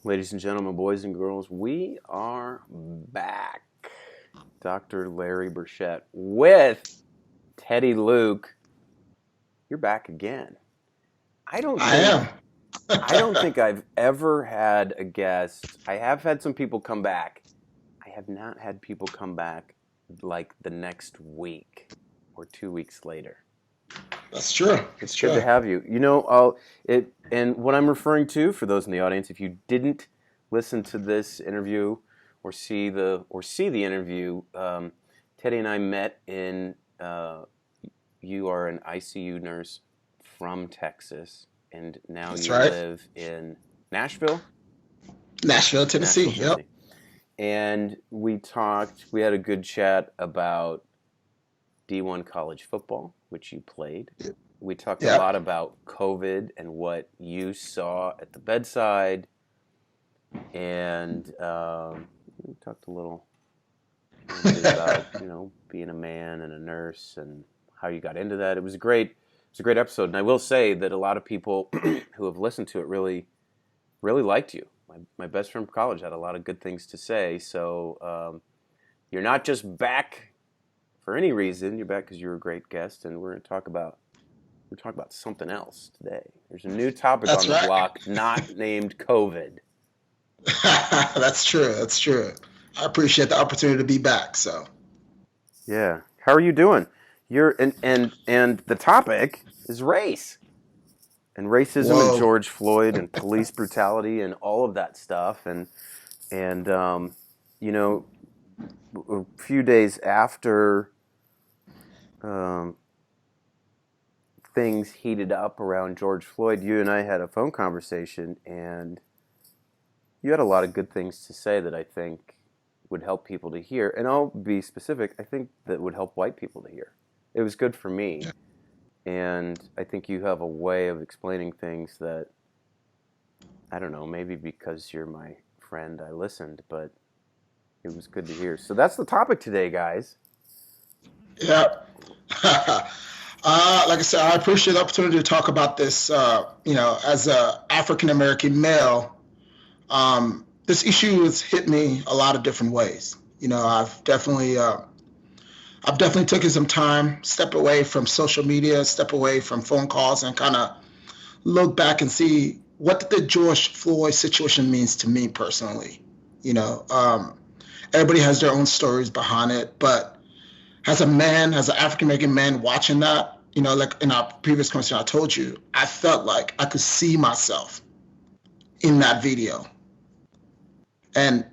Ladies and gentlemen, boys and girls, we are back. Dr. Larry Burchett with Teddy Luke. You're back again. I don't I am. think I've ever had a guest. I have had some people come back. I have not had people come back like the next week or 2 weeks later. That's true. It's That's good to true. have you. And what I'm referring to for those in the audience, if you didn't listen to this interview or see the interview, Teddy and I met in. You are an ICU nurse from Texas, and now That's you right. live in Nashville, Nashville, Tennessee. Nashville, Yep. Tennessee. And we talked. We had a good chat about D1 college football, which you played. We talked a lot Yep. about COVID and what you saw at the bedside, and we talked a little bit about being a man and a nurse and how you got into that. It was a great episode, and I will say that a lot of people who have listened to it really liked you. My best friend from college had a lot of good things to say. So you're not just back for any reason. You're back because you're a great guest, and we're talking about something else today. There's a new topic on That's the right. block, not named COVID. That's true. That's true. I appreciate the opportunity to be back. So, Yeah. How are you doing? You're and the topic is race and racism and whoa. George Floyd and police brutality and all of that stuff and you know a few days after um, things heated up around George Floyd, you and I had a phone conversation, and you had a lot of good things to say that I think would help people to hear. And I'll be specific, I think that would help white people to hear. It was good for me. And I think you have a way of explaining things that, I don't know, maybe because you're my friend, I listened, but it was good to hear. So that's the topic today, guys. Yep. Like I said, I appreciate the opportunity to talk about this. As a African American male, this issue has hit me a lot of different ways. I've definitely taken some time, step away from social media, step away from phone calls, and kind of look back and see what the George Floyd situation means to me personally. You know, um, Everybody has their own stories behind it, but as an African American man watching that, like in our previous conversation, I told you, I felt like I could see myself in that video, and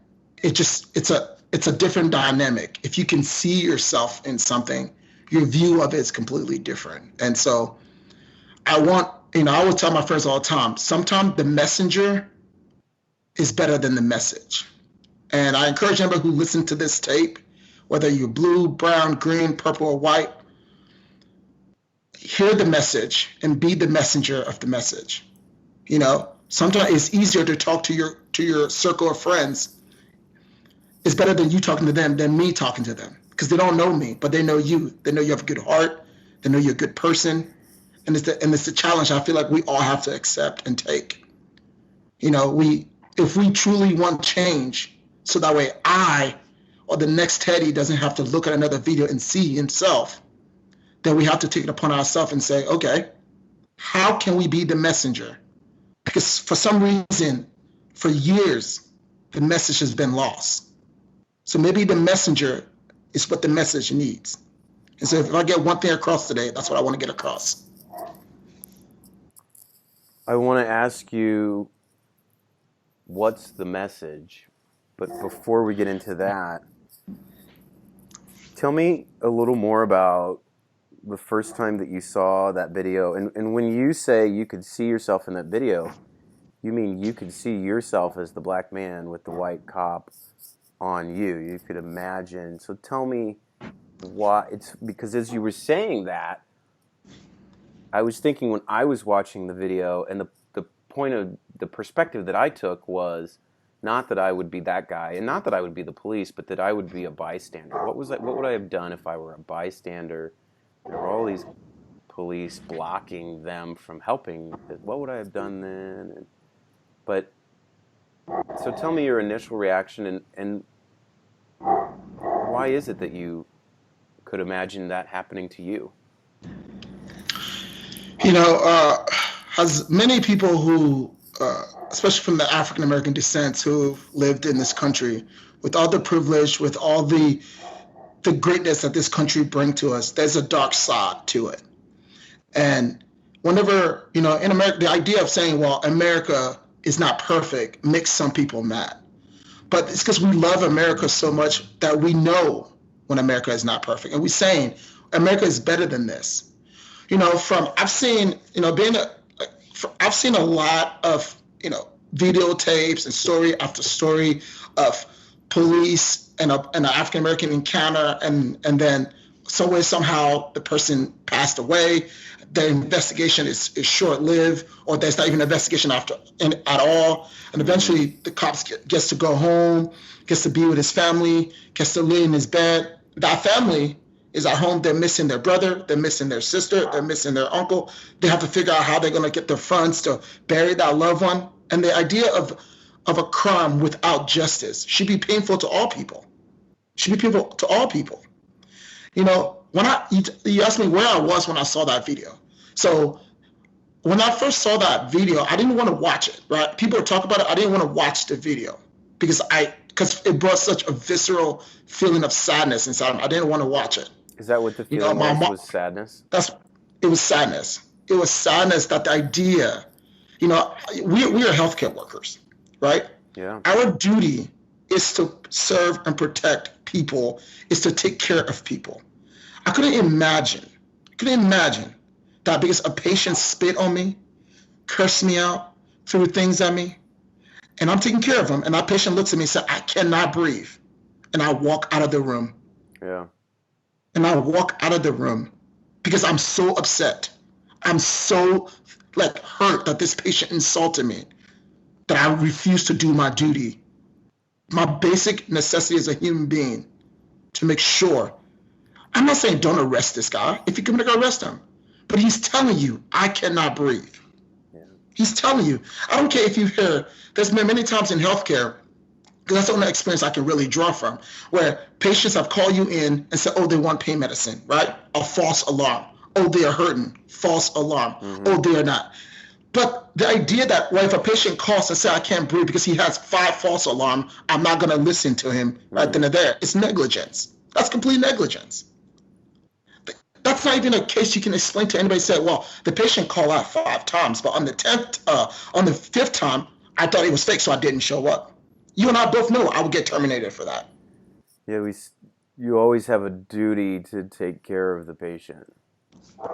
it's a different dynamic. If you can see yourself in something, your view of it is completely different. And so I always tell my friends all the time, sometimes the messenger is better than the message. And I encourage anybody who listens to this tape, whether you're blue, brown, green, purple, or white, hear the message and be the messenger of the message. Sometimes it's easier to talk to your circle of friends. It's better than you talking to them than me talking to them, because they don't know me, but they know you. They know you have a good heart. They know you're a good person, and it's the challenge I feel like we all have to accept and take. We If we truly want change, so that way I or the next Teddy doesn't have to look at another video and see himself, then we have to take it upon ourselves and say, okay, how can we be the messenger? Because for some reason, for years, the message has been lost. So maybe the messenger is what the message needs. And so if I get one thing across today, that's what I want to get across. I want to ask you, what's the message? But before we get into that, tell me a little more about the first time that you saw that video. And when you say you could see yourself in that video, you mean you could see yourself as the black man with the white cop on you. You could imagine. So tell me why. It's because as you were saying that, I was thinking when I was watching the video, and the point of the perspective that I took was not that I would be that guy, and not that I would be the police, but that I would be a bystander. What would I have done if I were a bystander? There were all these police blocking them from helping. What would I have done then? But So tell me your initial reaction, and why is it that you could imagine that happening to you? You know, as many people who, especially from the African American descent, who've lived in this country, with all the privilege, with all the greatness that this country brings to us, there's a dark side to it. And whenever, in America, the idea of saying, well, America is not perfect makes some people mad. But it's because we love America so much that we know when America is not perfect. And we're saying America is better than this. I've seen, I've seen a lot of, videotapes and story after story of police and an African American encounter, and then somewhere somehow the person passed away. The investigation is short lived, or there's not even an investigation at all. And eventually the cops gets to go home, gets to be with his family, gets to lay in his bed. That family is at home. They're missing their brother, they're missing their sister, they're missing their uncle. They have to figure out how they're going to get the funds to bury that loved one. And the idea of a crime without justice should be painful to all people. Should be painful to all people. When you asked me where I was when I saw that video. So when I first saw that video, I didn't want to watch it, right? People were talking about it. I didn't want to watch the video because it brought such a visceral feeling of sadness inside me. I didn't want to watch it. Is that what the feeling was sadness? It was sadness. It was sadness that the idea, we are healthcare workers, right? Yeah. Our duty is to serve and protect people, is to take care of people. I couldn't imagine that because a patient spit on me, cursed me out, threw things at me, and I'm taking care of them, and that patient looks at me and says, I cannot breathe. And I walk out of the room. Yeah. And I walk out of the room because I'm so upset. I'm so hurt that this patient insulted me that I refuse to do my duty. My basic necessity as a human being to make sure. I'm not saying don't arrest this guy. If you can arrest him. But he's telling you, I cannot breathe. Yeah. He's telling you. I don't care if you hear, there's been many times in healthcare, because that's the only experience I can really draw from, where patients have called you in and said, oh, they want pain medicine, right? A false alarm. Oh, they are hurting. False alarm. Mm-hmm. Oh, they are not. But the idea that, well, if a patient calls and says, I can't breathe because he has 5 false alarms, I'm not going to listen to him right then and there. It's negligence. That's complete negligence. That's not even a case you can explain to anybody. Say, well, the patient called out 5 times, but on the 5th time, I thought it was fake, so I didn't show up. You and I both know I would get terminated for that. Yeah, you always have a duty to take care of the patient.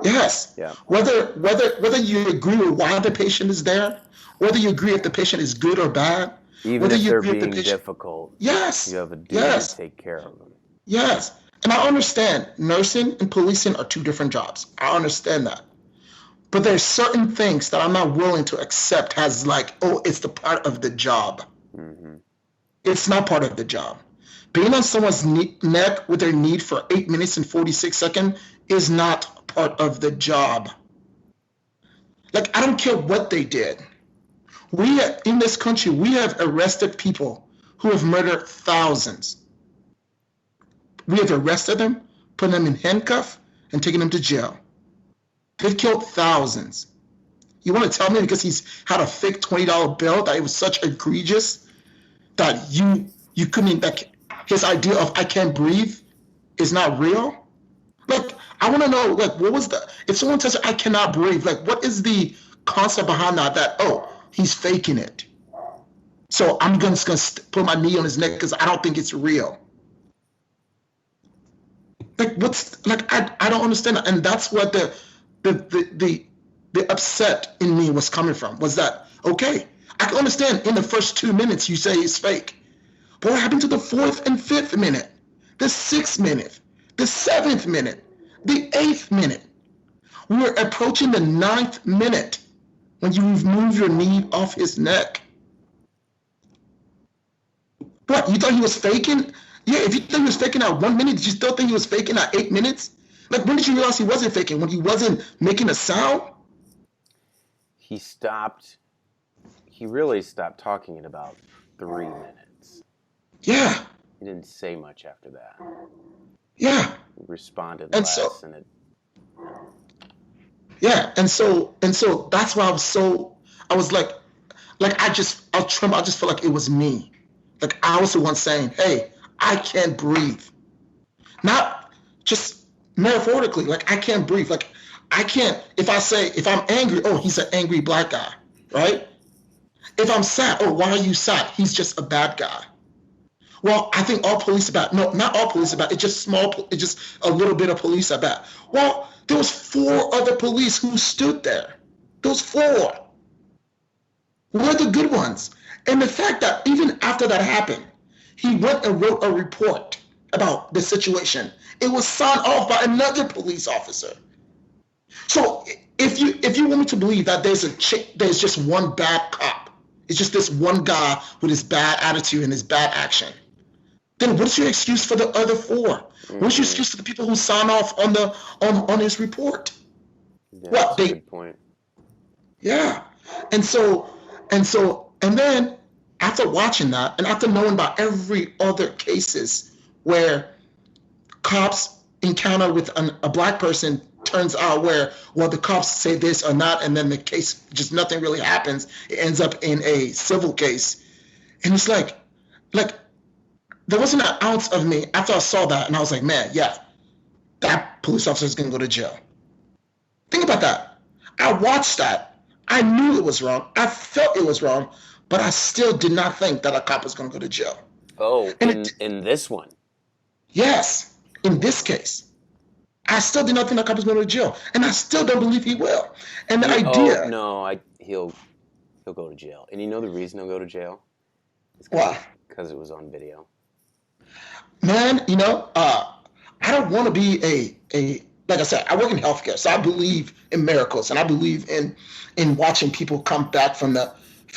Yes. Yeah. Whether you agree with why the patient is there, whether you agree if the patient is good or bad, even whether if you they're agree being if the patient, difficult. Yes. You have a duty to take care of them. Yes. And I understand nursing and policing are 2 different jobs. I understand that. But there's certain things that I'm not willing to accept as it's the part of the job. Mm-hmm. It's not part of the job. Being on someone's neck with their knee for 8 minutes and 46 seconds is not part of the job. I don't care what they did. In this country, we have arrested people who have murdered thousands. We have arrested them, put them in handcuffs, and taken them to jail. They've killed thousands. You want to tell me because he's had a fake $20 bill that it was such egregious that you couldn't, his idea of I can't breathe is not real? I want to know, what was if someone says I cannot breathe, what is the concept behind that, oh, he's faking it. So I'm just going to put my knee on his neck because I don't think it's real. I don't understand that. And that's what the upset in me was coming from, was that, okay, I can understand in the first 2 minutes you say it's fake. But what happened to the 4th and 5th minute, the 6th minute, the 7th minute, the 8th minute? We were approaching the 9th minute when you remove your knee off his neck. What, you thought he was faking? Yeah, if you think he was faking at 1 minute, did you still think he was faking at 8 minutes? When did you realize he wasn't faking? When he wasn't making a sound? He really stopped talking about 3 minutes. Yeah. He didn't say much after that. Yeah. He responded And less, so, and it. yeah. And so that's why I was like, I tremble. I just felt like it was me. Like I was the one saying, hey, I can't breathe. Not just metaphorically, like I can't breathe. Like I can't, if I'm angry, oh, he's an angry black guy, right? If I'm sad, oh, why are you sad? He's just a bad guy. Well, I think all police are bad. No, not all police are bad. It's just a little bit of police are bad. Well, there was 4 other police who stood there. Those 4 were the good ones. And the fact that even after that happened, he went and wrote a report about the situation. It was signed off by another police officer. So if you want me to believe that there's just one bad cop, it's just this one guy with his bad attitude and his bad action, then what's your excuse for the other 4? Mm-hmm. What's your excuse for the people who sign off on his report? Yeah, that's a good point. Yeah. And then after watching that and after knowing about every other cases where cops encounter with a black person, turns out where, well, the cops say this or not, and then the case, just nothing really happens. It ends up in a civil case. And it's like there wasn't an ounce of me after I saw that, and I was like, man, yeah, that police officer is going to go to jail. Think about that. I watched that. I knew it was wrong. I felt it was wrong, but I still did not think that a cop was going to go to jail. Oh, in this one? Yes, in this case. I still did not think that cop was going to jail, and I still don't believe he will. And the idea... Oh, no, he'll go to jail. And you know the reason he'll go to jail? Why? Because it was on video. Man, I don't want to be a like I said, I work in healthcare, so I believe in miracles, and I believe in watching people come back from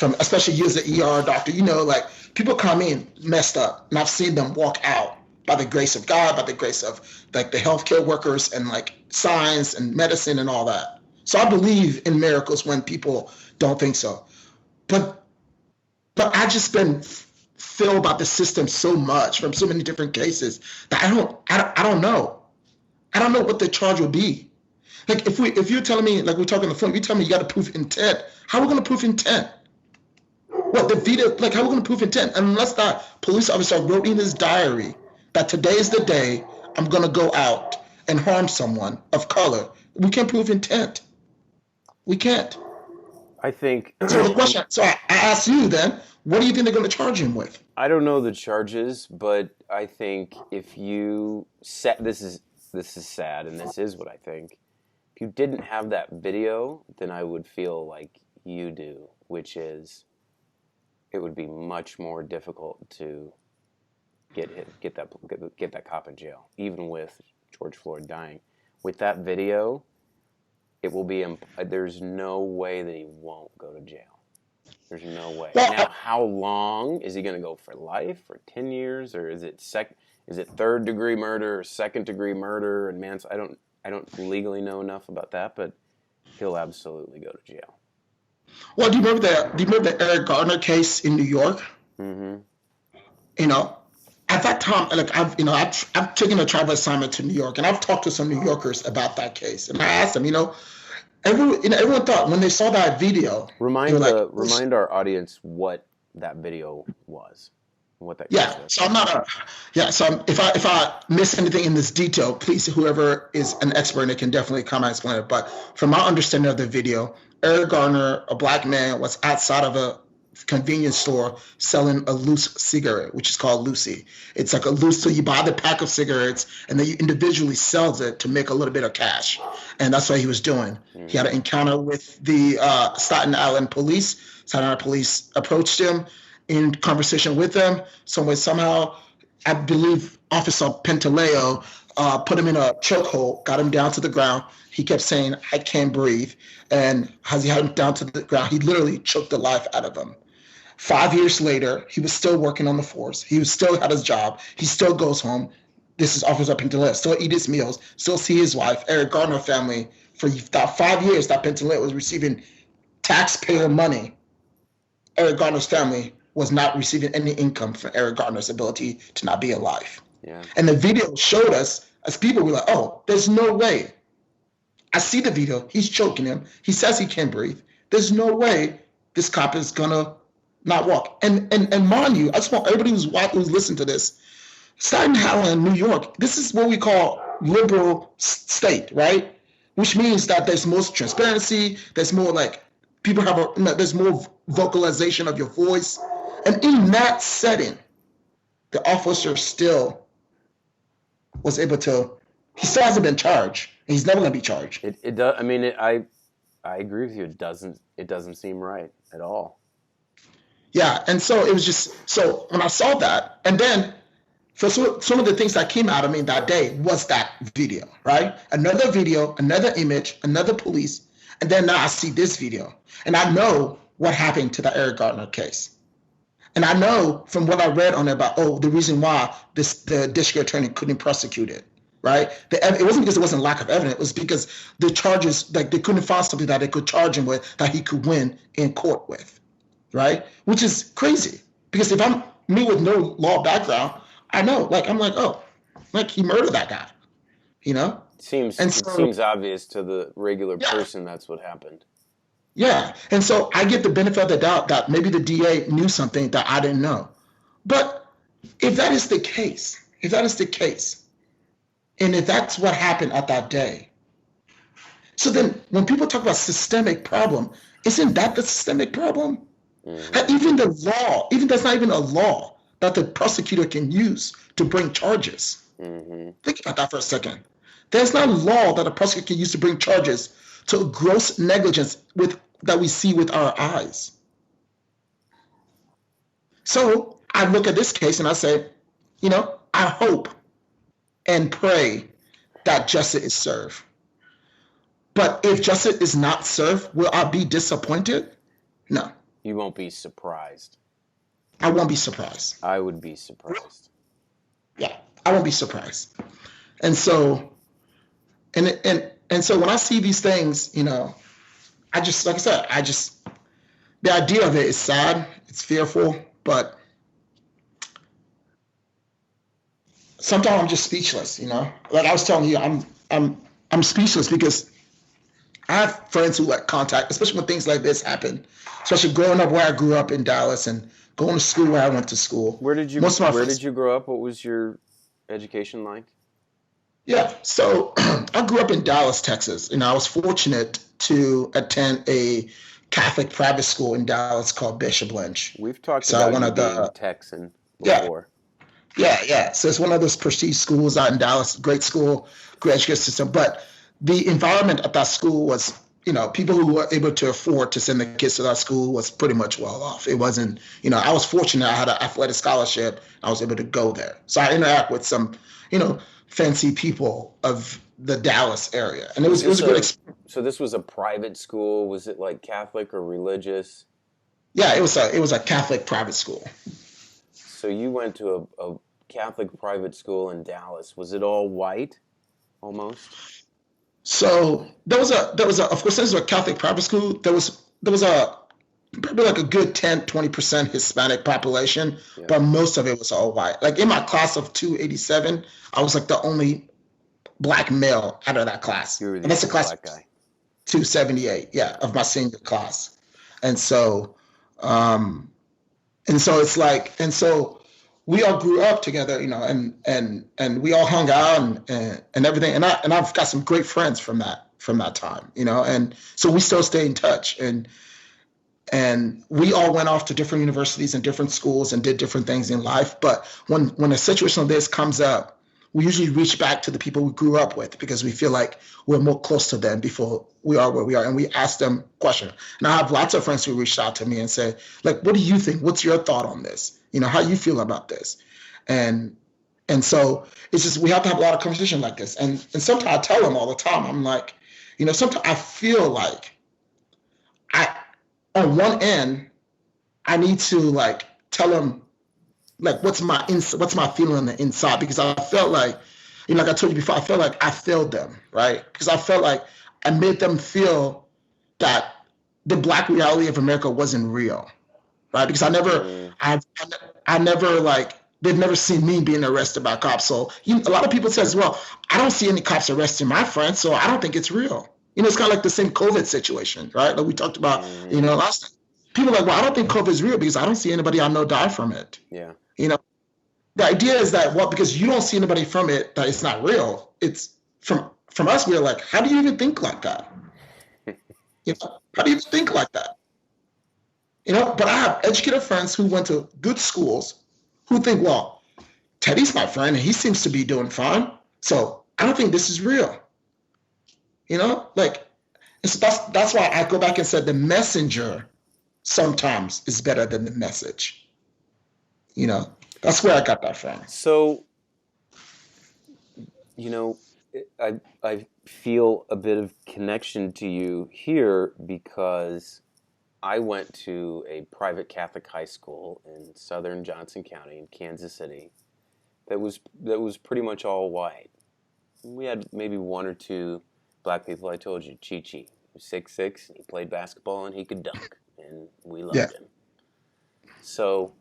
especially you as an ER doctor. Like people come in messed up, and I've seen them walk out by the grace of God, by the grace of like the healthcare workers and like science and medicine and all that. So I believe in miracles when people don't think so. But I just been feel about the system so much from so many different cases that I don't know. I don't know what the charge will be. Like if you're telling me, like we're talking on the phone, you tell me you got to prove intent. How are we going to prove intent? What the video? Like how are we going to prove intent unless that police officer wrote in his diary that today is the day I'm going to go out and harm someone of color? We can't prove intent. We can't. I think. So the question. So I ask you then. What do you think they're going to charge him with? I don't know the charges, but I think if you set this is sad, and this is what I think. If you didn't have that video, then I would feel like you do, which is it would be much more difficult to get that cop in jail, even with George Floyd dying. With that video, it will be. There's no way that he won't go to jail. There's no way. Now, how long is he going to go for life, for 10 years, or is it third degree murder or second degree murder and manslaughter? I don't legally know enough about that, but he'll absolutely go to jail. Well, do you remember the Eric Garner case in New York? Mm-hmm. At that time, like I've taken a travel assignment to New York, and I've talked to some New Yorkers about that case, and I asked them, everyone thought when they saw that video. Remind our audience what that video was, and what that. Yeah. So I'm not So if I miss anything in this detail, please, whoever is an expert, it can definitely come and explain it. But from my understanding of the video, Eric Garner, a black man, was outside of a convenience store selling a loose cigarette, which is called Lucy. It's like a loose, so you buy the pack of cigarettes and then you individually sells it to make a little bit of cash. And that's what he was doing. Mm-hmm. He had an encounter with the Staten Island police. Staten Island police approached him in conversation with them. Somehow, I believe Officer Pantaleo put him in a chokehold, got him down to the ground. He kept saying, "I can't breathe." And as he had him down to the ground, he literally choked the life out of him. 5 years later, he was still working on the force. He was still at his job. He still goes home. This is Officer Pantaleo. Still eat his meals. Still see his wife. Eric Garner family. For about 5 years, that Pantaleo was receiving taxpayer money. Eric Garner's family was not receiving any income from Eric Garner's ability to not be alive. Yeah. And the video showed us, as people, we're like, oh, there's no way. I see the video. He's choking him. He says he can't breathe. There's no way this cop is gonna not walk. And mind you, I just want everybody who's listening to this, Staten Island, New York, this is what we call liberal state, right? Which means that there's more transparency. There's more like people have there's more vocalization of your voice. And in that setting, the officer still was able to, he still hasn't been charged. And he's never going to be charged. It does. I mean, I agree with you. It doesn't seem right at all. Yeah. And so it was just, so when I saw that, and then for some of the things that came out of me that day was that video, right? Another video, another image, another police. And then now I see this video. And I know what happened to the Eric Garner case. And I know from what I read on it about, the reason why the district attorney couldn't prosecute it, right? It wasn't because it wasn't lack of evidence. It was because the charges, like they couldn't find something that they could charge him with that he could win in court with, right? Which is crazy. Because if I'm me with no law background, I know, like, I'm like, oh, like he murdered that guy, you know? It seems obvious to the regular person that's what happened. Yeah. And so I get the benefit of the doubt that maybe the DA knew something that I didn't know. But if that is the case, and if that's what happened at that day, so then when people talk about systemic problem, isn't that the systemic problem? Mm-hmm. Even the law, even that's not even a law that the prosecutor can use to bring charges. Mm-hmm. Think about that for a second. There's not a law that a prosecutor can use to bring charges to gross negligence that we see with our eyes. So I look at this case and I say, I hope and pray that justice is served. But if justice is not served, will I be disappointed? No. You won't be surprised. I won't be surprised. I would be surprised. Yeah, I won't be surprised. And so, and so when I see these things, I just, like I said, the idea of it is sad, it's fearful, but sometimes I'm just speechless, Like I was telling you, I'm speechless because I have friends who contact, especially when things like this happen, especially growing up where I grew up in Dallas and going to school where I went to school. Where did you grow up? What was your education like? Yeah, so I grew up in Dallas, Texas, and I was fortunate to attend a Catholic private school in Dallas called Bishop Lynch. We've talked about one of the Texan before. Yeah. So it's one of those prestige schools out in Dallas, great school, great education system. But the environment at that school was, people who were able to afford to send the kids to that school was pretty much well off. It wasn't, I was fortunate. I had an athletic scholarship. I was able to go there. So I interact with some, fancy people of the Dallas area. And it was a good experience. So this was a private school. Was it like Catholic or religious? Yeah, it was a Catholic private school. So you went to a Catholic private school in Dallas. Was it all white almost? So there was a of course, this was a Catholic private school. There was probably like a good 10-20% Hispanic population, but most of it was all white. Like in my class of 287, I was like the only black male out of that class. You were the and that's a class black guy. 278, of my senior class. And so it's like, and so we all grew up together, and we all hung out and everything. And I've got some great friends from that time, and so we still stay in touch. And we all went off to different universities and different schools and did different things in life. But when a situation like this comes up, we usually reach back to the people we grew up with because we feel like we're more close to them before we are where we are. And we ask them questions. And I have lots of friends who reached out to me and say, like, what do you think? What's your thought on this? How you feel about this? And so it's just, we have to have a lot of conversation like this. And sometimes I tell them all the time, I'm like, sometimes I feel like on one end, I need to like tell them like what's my feeling on the inside, because I felt like, like I told you before, I felt like I failed them, right? Because I felt like I made them feel that the Black reality of America wasn't real, right? Because I never like, they've never seen me being arrested by cops. So a lot of people says, well, I don't see any cops arresting my friends, so I don't think it's real. It's kind of like the same COVID situation, right? Like we talked about, last time. People are like, well, I don't think COVID is real because I don't see anybody I know die from it. Yeah. The idea is that, well, because you don't see anybody from it, that it's not real. It's from us, we're like, how do you even think like that? How do you even think like that? But I have educated friends who went to good schools who think, well, Teddy's my friend and he seems to be doing fine. So I don't think this is real. So that's why I go back and said the messenger sometimes is better than the message. That's where I got that from. So, I feel a bit of connection to you here because I went to a private Catholic high school in southern Johnson County in Kansas City that was pretty much all white. We had maybe one or two black people. I told you, Chi-Chi. He was 6'6", and he played basketball and he could dunk, and we loved him. So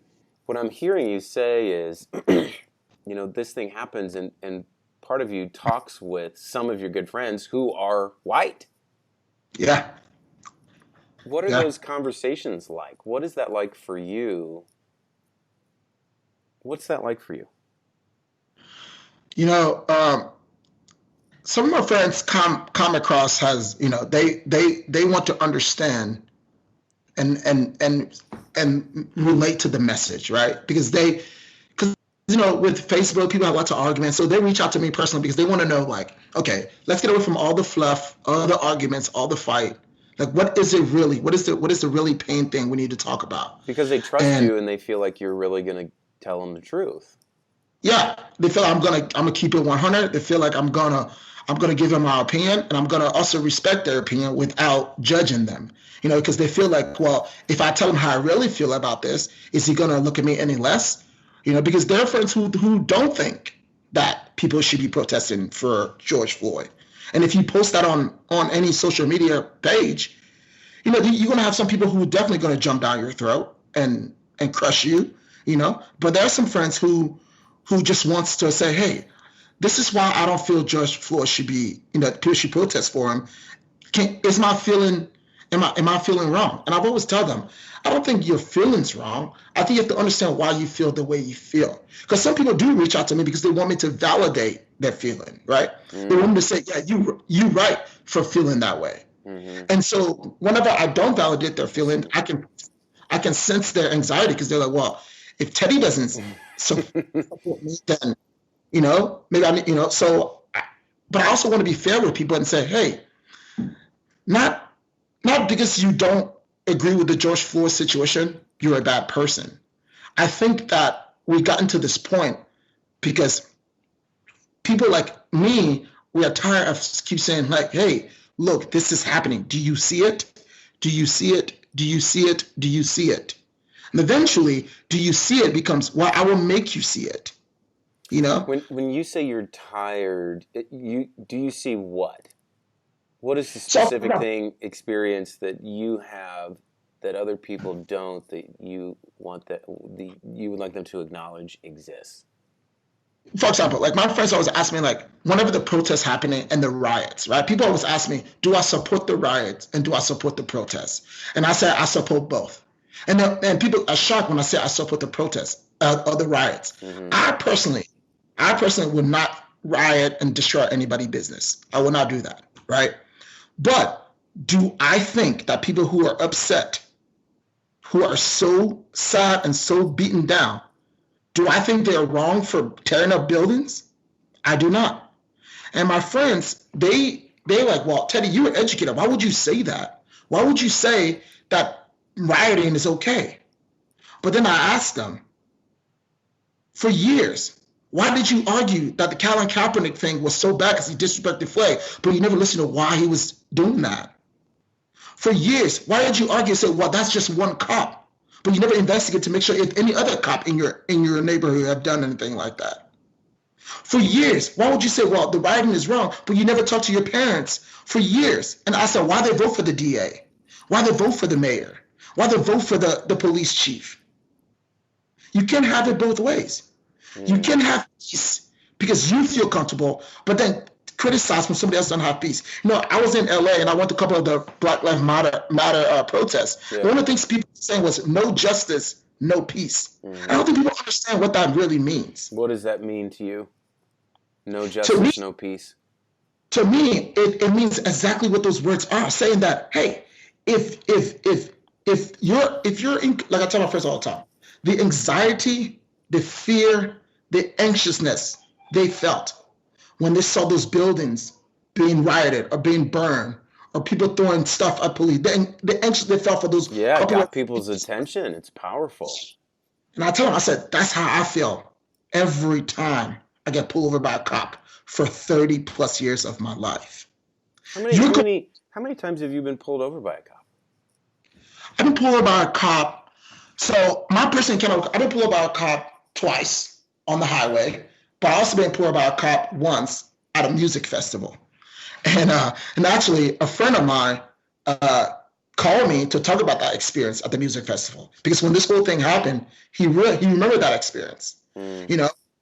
what I'm hearing you say is, this thing happens and part of you talks with some of your good friends who are white. Yeah. What are those conversations like? What is that like for you? What's that like for you? Some of my friends come across as, they want to understand and relate to the message, right? Because with Facebook, people have lots of arguments. So they reach out to me personally because they want to know, like, okay, let's get away from all the fluff, all the arguments, all the fight. Like, what is it really? What is the really pain thing we need to talk about? Because they trust you and they feel like you're really going to tell them the truth. Yeah, they feel I'm gonna keep it 100. They feel like I'm gonna give them my opinion, and I'm gonna also respect their opinion without judging them. Because they feel like, well, if I tell him how I really feel about this, is he gonna look at me any less? Because there are friends who don't think that people should be protesting for George Floyd. And if you post that on any social media page, you're gonna have some people who are definitely gonna jump down your throat and crush you. But there are some friends who just wants to say, hey, this is why I don't feel George Floyd should be, people should protest for him. Am I feeling wrong? And I've always tell them, I don't think your feeling's wrong. I think you have to understand why you feel the way you feel. Because some people do reach out to me because they want me to validate their feeling, right? Mm-hmm. They want me to say, yeah, you right for feeling that way. Mm-hmm. And so whenever I don't validate their feeling, I can sense their anxiety because they're like, well, if Teddy doesn't support me, then, maybe I, so, but I also want to be fair with people and say, hey, not because you don't agree with the George Floyd situation, you're a bad person. I think that we gotten to this point because people like me, we are tired of keep saying like, hey, look, this is happening. Do you see it? Do you see it? Do you see it? Do you see it? And eventually, do you see it becomes, well, I will make you see it. When you say you're tired, do you see what? What is the specific experience that you have that other people don't, that you want you would like them to acknowledge exists? For example, like my friends always ask me, like, whenever the protests happening and the riots, right? People always ask me, do I support the riots and do I support the protests? And I say I support both. And people are shocked when I say I support the protests or the riots. Mm-hmm. I personally would not riot and destroy anybody's business. I will not do that, right? But do I think that people who are upset, who are so sad and so beaten down, do I think they're wrong for tearing up buildings? I do not. And my friends, they're like, well, Teddy, you're an educator. Why would you say that? Why would you say that rioting is okay? But then I asked them, for years, why did you argue that the Colin Kaepernick thing was so bad because he disrespected the flag, but you never listened to why he was doing that? For years, why did you argue and say, well, that's just one cop, but you never investigated to make sure if any other cop in your neighborhood have done anything like that? For years, why would you say, well, the rioting is wrong, but you never talked to your parents for years? And I said, why they vote for the DA? Why they vote for the mayor? rather vote for the police chief. You can't have it both ways. You can have peace because you feel comfortable, but then criticize when somebody else doesn't have peace. I was in LA and I went to a couple of the Black Lives Matter protests. Yeah. One of the things people were saying was no justice, no peace. I don't think people understand what that really means. What does that mean to you? No justice, no peace. To me, it means exactly what those words are, saying that, hey, if you're in, like I tell my friends all the time, the anxiety, the fear, the anxiousness they felt when they saw those buildings being rioted or being burned or people throwing stuff at police, the anxious they felt for those. Yeah, it got people's attention. It's powerful. And I tell them, I said, that's how I feel every time I get pulled over by a cop for 30 plus years of my life. How many times have you been pulled over by a cop? I've been pulled over by a cop. So my person I've been pulled over by a cop twice on the highway, but I also been pulled over by a cop once at a music festival. And actually, a friend of mine called me to talk about that experience at the music festival, because when this whole thing happened, he remembered that experience.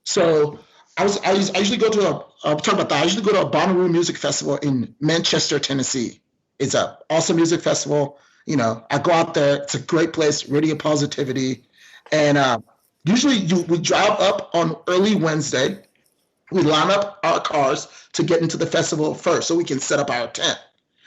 So I usually go to talk about that. I usually go to a Bonnaroo music festival in Manchester, Tennessee. It's an awesome music festival. I go out there. It's a great place, radio positivity. And usually we drive up on early Wednesday. We line up our cars to get into the festival first so we can set up our tent.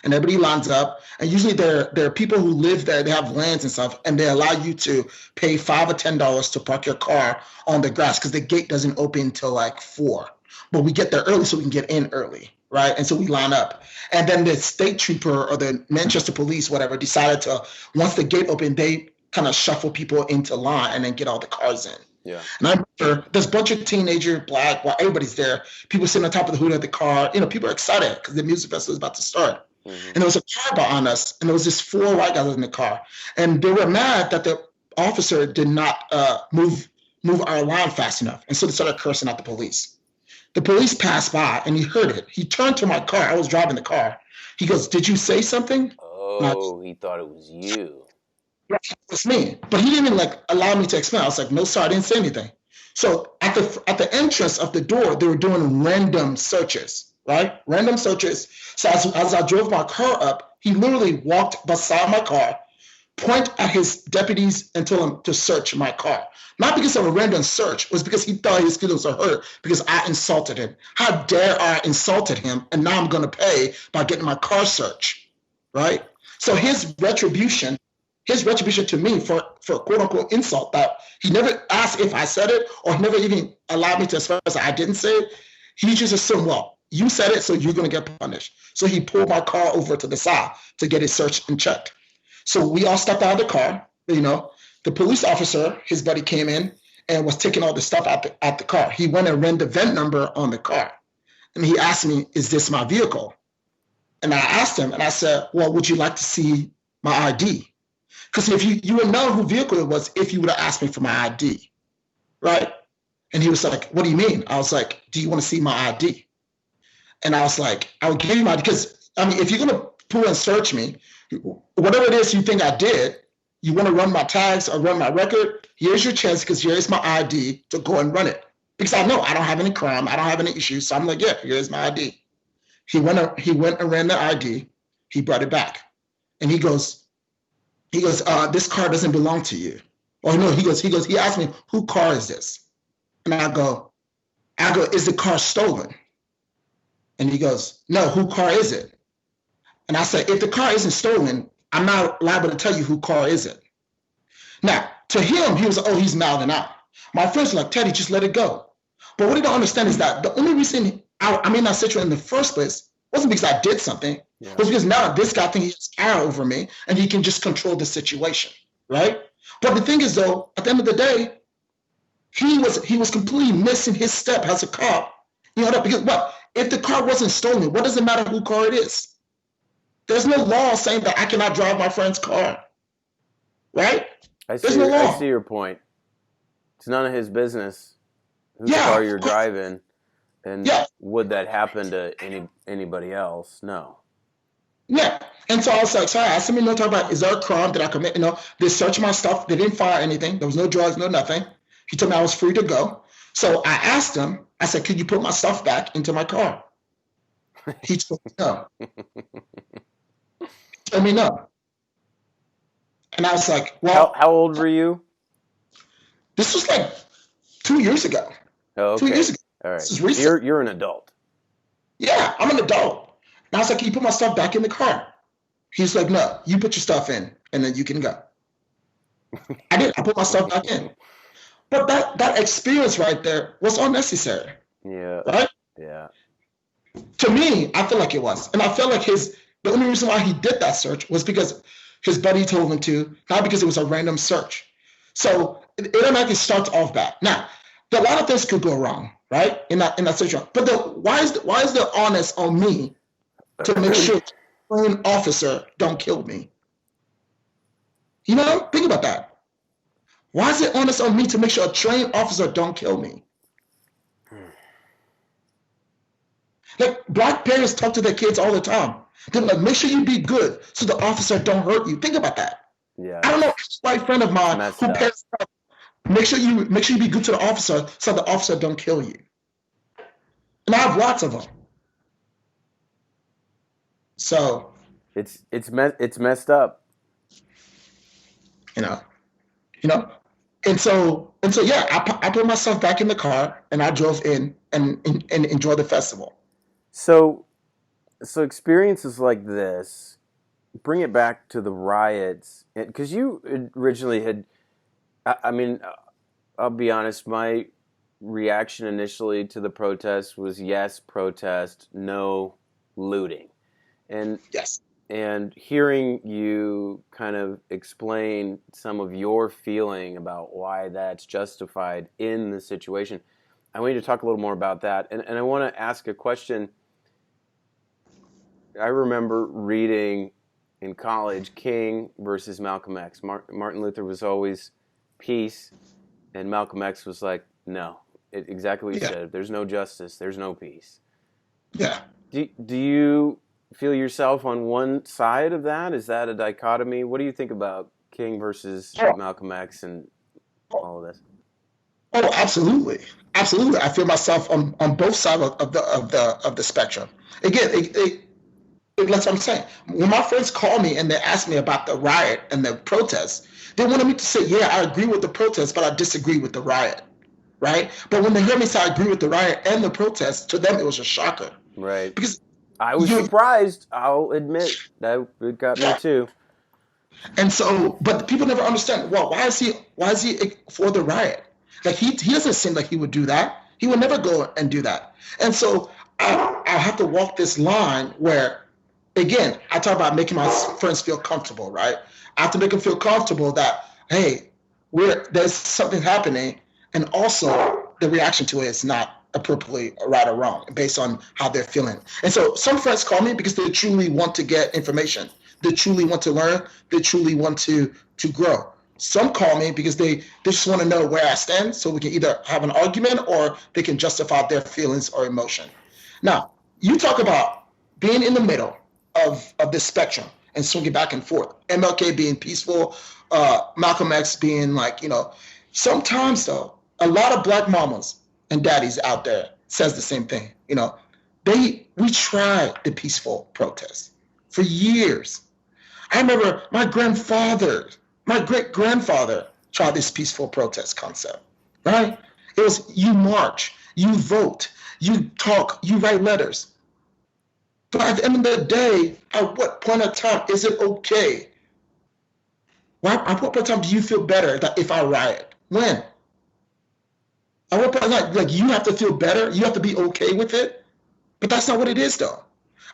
And everybody lines up. And usually there are people who live there. They have lands and stuff. And they allow you to pay $5 or $10 to park your car on the grass because the gate doesn't open until like 4. But we get there early so we can get in early, right? And so we line up. And then the state trooper or the Manchester police, whatever, decided to, once the gate opened, they kind of shuffle people into line and then get all the cars in. Yeah. And I remember there's a bunch of teenager, black, while everybody's there. People sitting on top of the hood of the car. People are excited because the music festival is about to start. And there was a car behind us, and there was just 4 white guys in the car. And they were mad that the officer did not move our line fast enough. And so they started cursing at the police. The police passed by, and he heard it. He turned to my car. I was driving the car. He goes, "Did you say something?" Oh, he thought it was you. Yeah, it was me. But he didn't even allow me to explain. I was like, "No, sir, I didn't say anything." So at the entrance of the door, they were doing random searches. Right? Random searches. So as I drove my car up, he literally walked beside my car, point at his deputies and told them to search my car. Not because of a random search, it was because he thought his feelings were hurt because I insulted him. How dare I insulted him, and now I'm going to pay by getting my car searched, right? So his retribution to me for quote unquote insult that he never asked if I said it, or he never even allowed me to express I didn't say it. He just assumed, well, you said it, so you're going to get punished. So he pulled my car over to the side to get it searched and checked. So we all stepped out of the car. The police officer, his buddy, came in and was taking all the stuff out the car. He went and ran the VIN number on the car. And he asked me, "Is this my vehicle?" And I asked him, and I said, "Well, would you like to see my ID?" Because if you would know who vehicle it was if you would have asked me for my ID, right? And he was like, "What do you mean?" I was like, "Do you want to see my ID?" And I was like, "I would give you my," because if you're gonna pull and search me, whatever it is you think I did, you want to run my tags or run my record, here's your chance, because here's my ID to go and run it. Because I know I don't have any crime, I don't have any issues, so I'm like, yeah, here's my ID. He went and ran the ID. He brought it back, and he goes, this car doesn't belong to you. Or no, he asked me, "Whose car is this?" And I go, "Is the car stolen?" And he goes, "No, whose car is it?" And I said, "If the car isn't stolen, I'm not liable to tell you whose car is it." Now, to him, he was, oh, he's mouthing out. My friends were like, "Teddy, just let it go." But what he don't understand is that the only reason I'm in that situation in the first place wasn't because I did something. It was because now this guy thinks he has power over me and he can just control the situation, right? But the thing is, though, at the end of the day, he was completely missing his step as a cop. Because what? If the car wasn't stolen, what does it matter whose car it is? There's no law saying that I cannot drive my friend's car, right? There's no law. I see your point. It's none of his business whose car you're driving, and would that happen to anybody else? No. Yeah. And so I was like, so I asked him, talk about, is there a crime that I commit? They searched my stuff. They didn't find anything. There was no drugs, no nothing. He told me I was free to go. So I asked him, I said, could you put my stuff back into my car? He told me no. He told me no. And I was like, How well, how old were you? this was like 2 years ago. Oh, 2 years okay. ago. All right. This is So recent. you're an adult. Yeah, I'm an adult. And I was like, can you put my stuff back in the car? He's like, no, you put your stuff in and then you can go. I did. I put my stuff back in. But that experience right there was unnecessary, Yeah. right? Yeah. To me, I feel like it was. And I felt like the only reason why he did that search was because his buddy told him to, not because it was a random search. So it automatically starts off bad. Now, a lot of things could go wrong, right? In that situation. But why is the onus on me to make sure an officer don't kill me? Think about that. Why is it onus on me to make sure a trained officer don't kill me? Like black parents talk to their kids all the time. They're like, make sure you be good so the officer don't hurt you. Think about that. Yeah. I don't know, a white friend of mine Messed who up. parents make sure you be good to the officer so the officer don't kill you. And I have lots of them. So It's messed up. you know, you know, and so yeah, I put myself back in the car and I drove in and enjoyed the festival. So experiences like this, bring it back to the riots, because you originally had. I mean, I'll be honest. My reaction initially to the protest was yes, protest, no looting, and Yes. and hearing you kind of explain some of your feeling about why that's justified in the situation, I want you to talk a little more about that, and I want to ask a question. I remember reading in college King versus Malcolm X. Martin Luther was always peace, and Malcolm X was like, no, exactly what you Yeah. said. If there's no justice, there's no peace. Yeah. Do you feel yourself on one side of that? Is that a dichotomy? What do you think about King versus Oh, Malcolm X and all of this? oh, absolutely, absolutely. I feel myself on both sides of the spectrum. Again, that's what I'm saying. When my friends call me and they ask me about the riot and the protest, they wanted me to say, yeah, I agree with the protest, but I disagree with the riot, right? But when they hear me say I agree with the riot and the protest, to them it was a shocker. Right. Because I was you, surprised. I'll admit that it got me yeah. too. And so, but people never understand. Well, why is he for the riot? Like he doesn't seem like he would do that. He would never go and do that. And so I have to walk this line where, again, I talk about making my friends feel comfortable, right? I have to make them feel comfortable that, hey, there's something happening, and also the reaction to it is not appropriately right or wrong based on how they're feeling. And so some friends call me because they truly want to get information. They truly want to learn. They truly want to grow. Some call me because they just want to know where I stand so we can either have an argument or they can justify their feelings or emotion. Now, you talk about being in the middle of this spectrum and swinging back and forth. MLK being peaceful, Malcolm X being like, sometimes though, a lot of black mamas and daddies out there says the same thing. We tried the peaceful protest for years. I remember my great grandfather tried this peaceful protest concept, right? It was you march, you vote, you talk, you write letters. But at the end of the day, at what point of time is it okay? At what point of time do you feel better that if I riot? When? At what point, like you have to feel better, you have to be okay with it? But that's not what it is, though.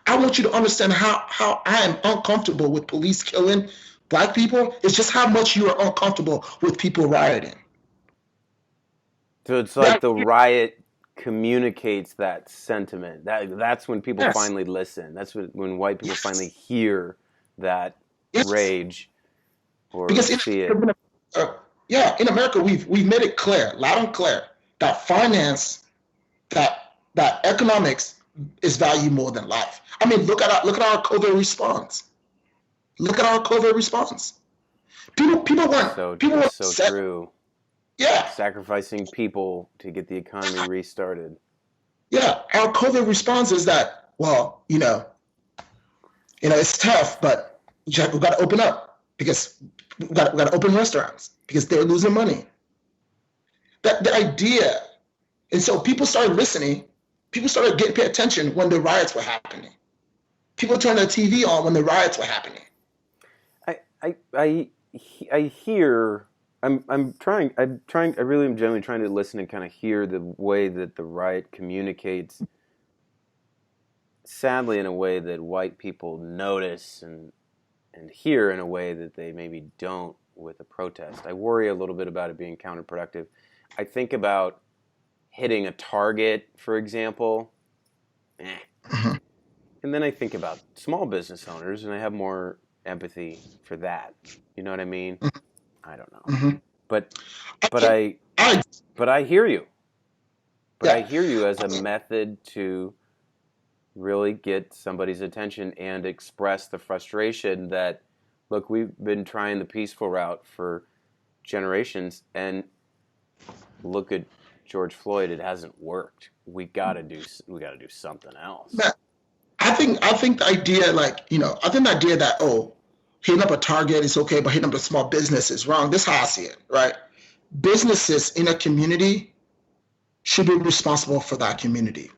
I want you to understand how I am uncomfortable with police killing black people. It's just how much you are uncomfortable with people rioting. So it's like That the riot communicates that sentiment. That's when people yes, finally listen. That's when white people yes, finally hear that yes. rage or Because see it. in America we've made it clear, loud and clear, that finance, that economics, is valued more than life. I mean, look at our COVID response. Look at our COVID response. People It's weren't so set. true. Yeah, Sacrificing people to get the economy restarted. yeah. Our COVID response is that, well, it's tough, but we got to open up because we got to open restaurants because they're losing money. That the idea, and so people started listening. People started getting pay attention when the riots were happening. People turned their TV on when the riots were happening. I hear. I really am generally trying to listen and kind of hear the way that the riot communicates. Sadly, in a way that white people notice and hear in a way that they maybe don't with a protest. I worry a little bit about it being counterproductive. I think about hitting a target, for example. And then I think about small business owners, and I have more empathy for that. You know what I mean? I don't know, Mm-hmm. but I, I hear you. But yeah. I hear you as a method to really get somebody's attention and express the frustration that, look, we've been trying the peaceful route for generations, and look at George Floyd. It hasn't worked. We gotta do something else. Man, I think the idea, that hitting up a target is okay, but hitting up a small business is wrong. This is how I see it, right? Businesses in a community should be responsible for that community.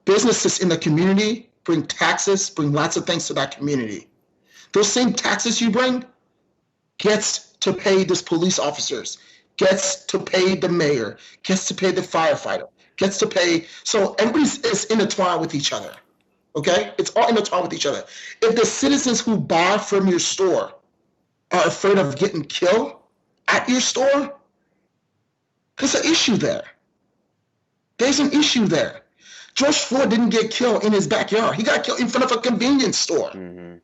Businesses in the community bring taxes, bring lots of things to that community. Those same taxes you bring gets to pay these police officers, gets to pay the mayor, gets to pay the firefighter, gets to pay. So everybody is intertwined with each other. Okay? It's all intertwined with each other. If the citizens who buy from your store are afraid of getting killed at your store, there's an issue there. There's an issue there. George Floyd didn't get killed in his backyard. He got killed in front of a convenience store. Mm-hmm.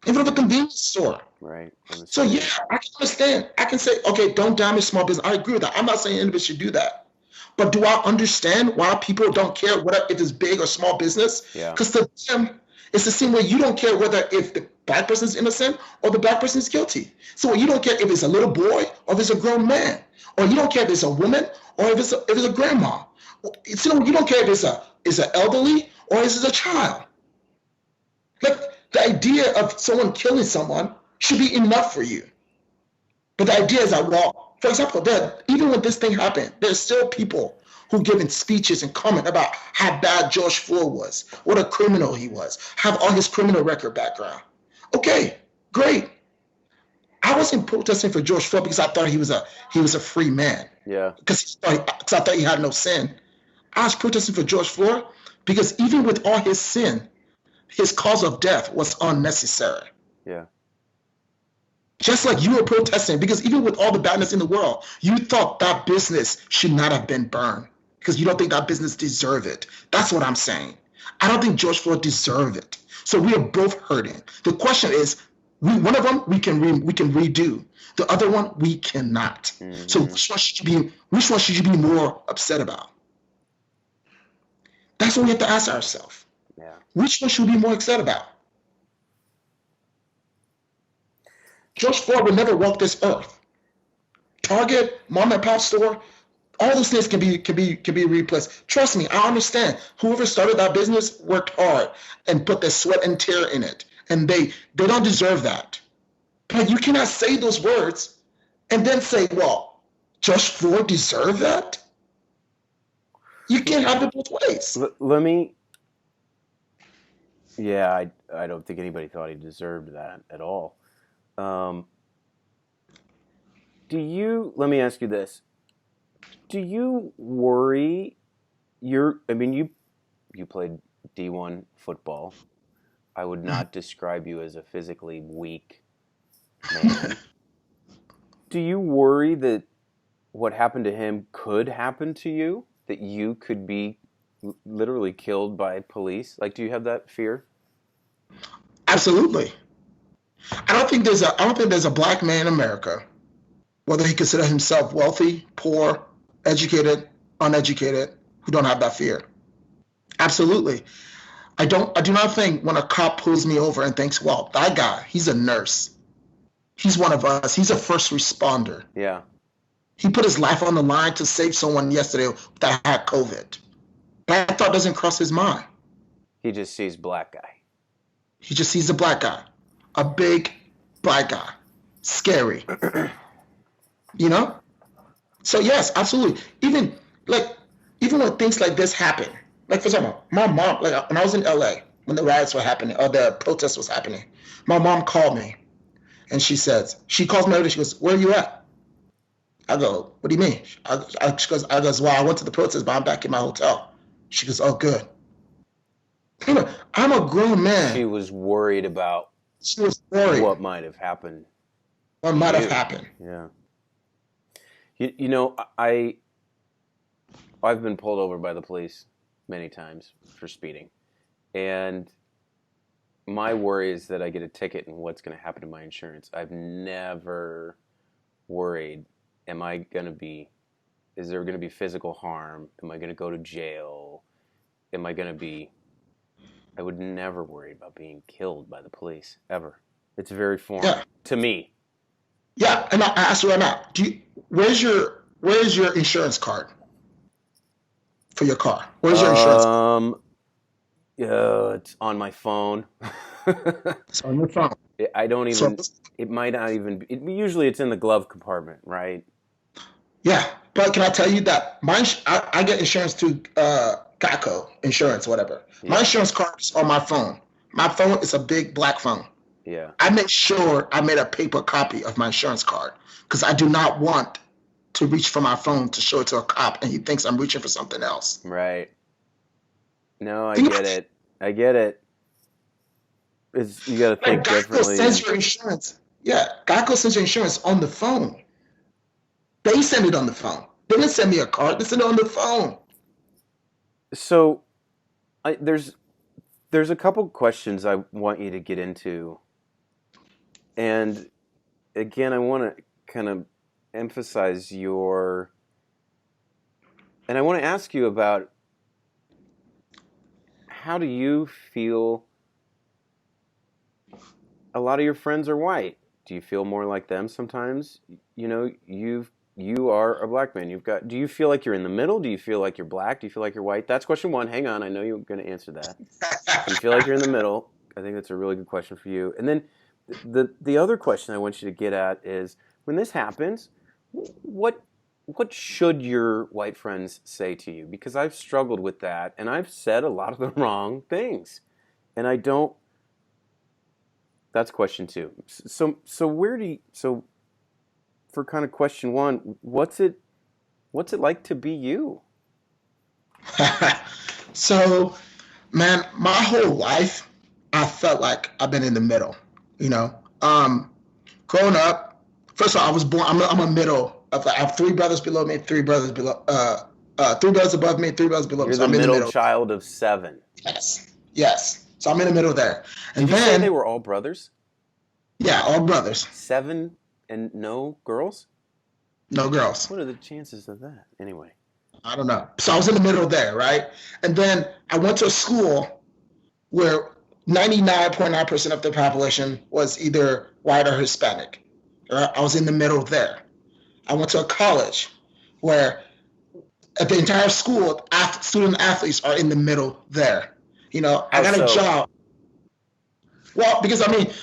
In front of a convenience store. Right. So yeah, I can understand. I can say, okay, don't damage small business. I agree with that. I'm not saying anybody should do that. But do I understand why people don't care whether if it's big or small business? Yeah. Because to them, it's the same way you don't care whether if the black person is innocent or the black person is guilty. So you don't care if it's a little boy or if it's a grown man, or you don't care if it's a woman or if it's a grandma. You don't care if it's an elderly or if it's a child. Like the idea of someone killing someone should be enough for you. But the idea is that, well, for example, even when this thing happened, there's still people who giving speeches and comment about how bad George Floyd was, what a criminal he was, have all his criminal record background. Okay, great. I wasn't protesting for George Floyd because I thought he was a free man. Yeah. Because I thought he had no sin. I was protesting for George Floyd because even with all his sin, his cause of death was unnecessary. Yeah. Just like you were protesting, because even with all the badness in the world, you thought that business should not have been burned because you don't think that business deserved it. That's what I'm saying. I don't think George Floyd deserved it. So we are both hurting. The question is, one of them we can redo. The other one we cannot. Mm-hmm. So which one should you be more upset about? That's what we have to ask ourselves. Yeah. Which one should we be more upset about? George Floyd would never walk this earth. Target, mom and pop store, all those things can be replaced. Trust me, I understand. Whoever started that business worked hard and put their sweat and tear in it, and they don't deserve that. But you cannot say those words and then say, well, George Floyd deserved that? You can't have it both ways. Let me. Yeah, I don't think anybody thought he deserved that at all. Let me ask you this. Do you worry you played D1 football. I would not describe you as a physically weak man. Do you worry that what happened to him could happen to you? That you could be literally killed by police? Like, do you have that fear? Absolutely. I don't think there's a black man in America, whether he considers himself wealthy, poor, educated, uneducated, who don't have that fear. Absolutely. I do not think when a cop pulls me over and thinks, well, that guy, he's a nurse. He's one of us. He's a first responder. Yeah. He put his life on the line to save someone yesterday that had COVID. That thought doesn't cross his mind. He just sees black guy. He just sees a black guy, a big black guy, scary, you know? So yes, absolutely. Even when things like this happen, like for example, my mom, like when I was in LA, when the riots were happening or the protest was happening, my mom called me and she calls me over, she goes, where are you at? I go, what do you mean? She goes, well, I went to the protest, but I'm back in my hotel. She goes, oh, good. You know, I'm a grown man. She was worried about what might have happened. What might have happened. Yeah. You know, I've been pulled over by the police many times for speeding. And my worry is that I get a ticket and what's going to happen to my insurance. I've never worried, is there going to be physical harm? Am I going to go to jail? I would never worry about being killed by the police, ever. It's very foreign to me. Yeah, and I ask you right now, where's your insurance card for your car? Where's your insurance card? It's on my phone. It's on your phone. I don't even, it might not even, usually it's in the glove compartment, right? Yeah, but can I tell you that I get insurance through Geico insurance, whatever. Yeah. My insurance card is on my phone. My phone is a big black phone. Yeah. I make sure I made a paper copy of my insurance card because I do not want to reach for my phone to show it to a cop and he thinks I'm reaching for something else. Right. No, I get it. I get it. You got to think differently. Geico sends your insurance. Yeah, Geico sends your insurance on the phone. They send it on the phone. They didn't send me a card. They send it on the phone. So, there's a couple questions I want you to get into, and again, I want to kind of emphasize and I want to ask you about how do you feel? A lot of your friends are white. Do you feel more like them sometimes? You know, you are a black man. Do you feel like you're in the middle? Do you feel like you're black? Do you feel like you're white? That's question one. Hang on. I know you're going to answer that. Do you feel like you're in the middle? I think that's a really good question for you. And then the other question I want you to get at is, when this happens, what should your white friends say to you? Because I've struggled with that, and I've said a lot of the wrong things. And I don't... That's question two. So for kind of question one, what's it like to be you? So, man, my whole life, I felt like I've been in the middle, you know. Growing up, first of all, I was born, I'm a middle. I have three brothers below me, three brothers above me, three brothers below me. You're the middle child of 7. Yes. So I'm in the middle there. And Did you say they were all brothers? Yeah, all brothers. 7 and no girls? No girls. What are the chances of that? Anyway. I don't know. So I was in the middle there, right? And then I went to a school where 99.9% of the population was either white or Hispanic. Right? I was in the middle there. I went to a college where at the entire school, student athletes are in the middle there. You know, I got a job. Well, because I mean,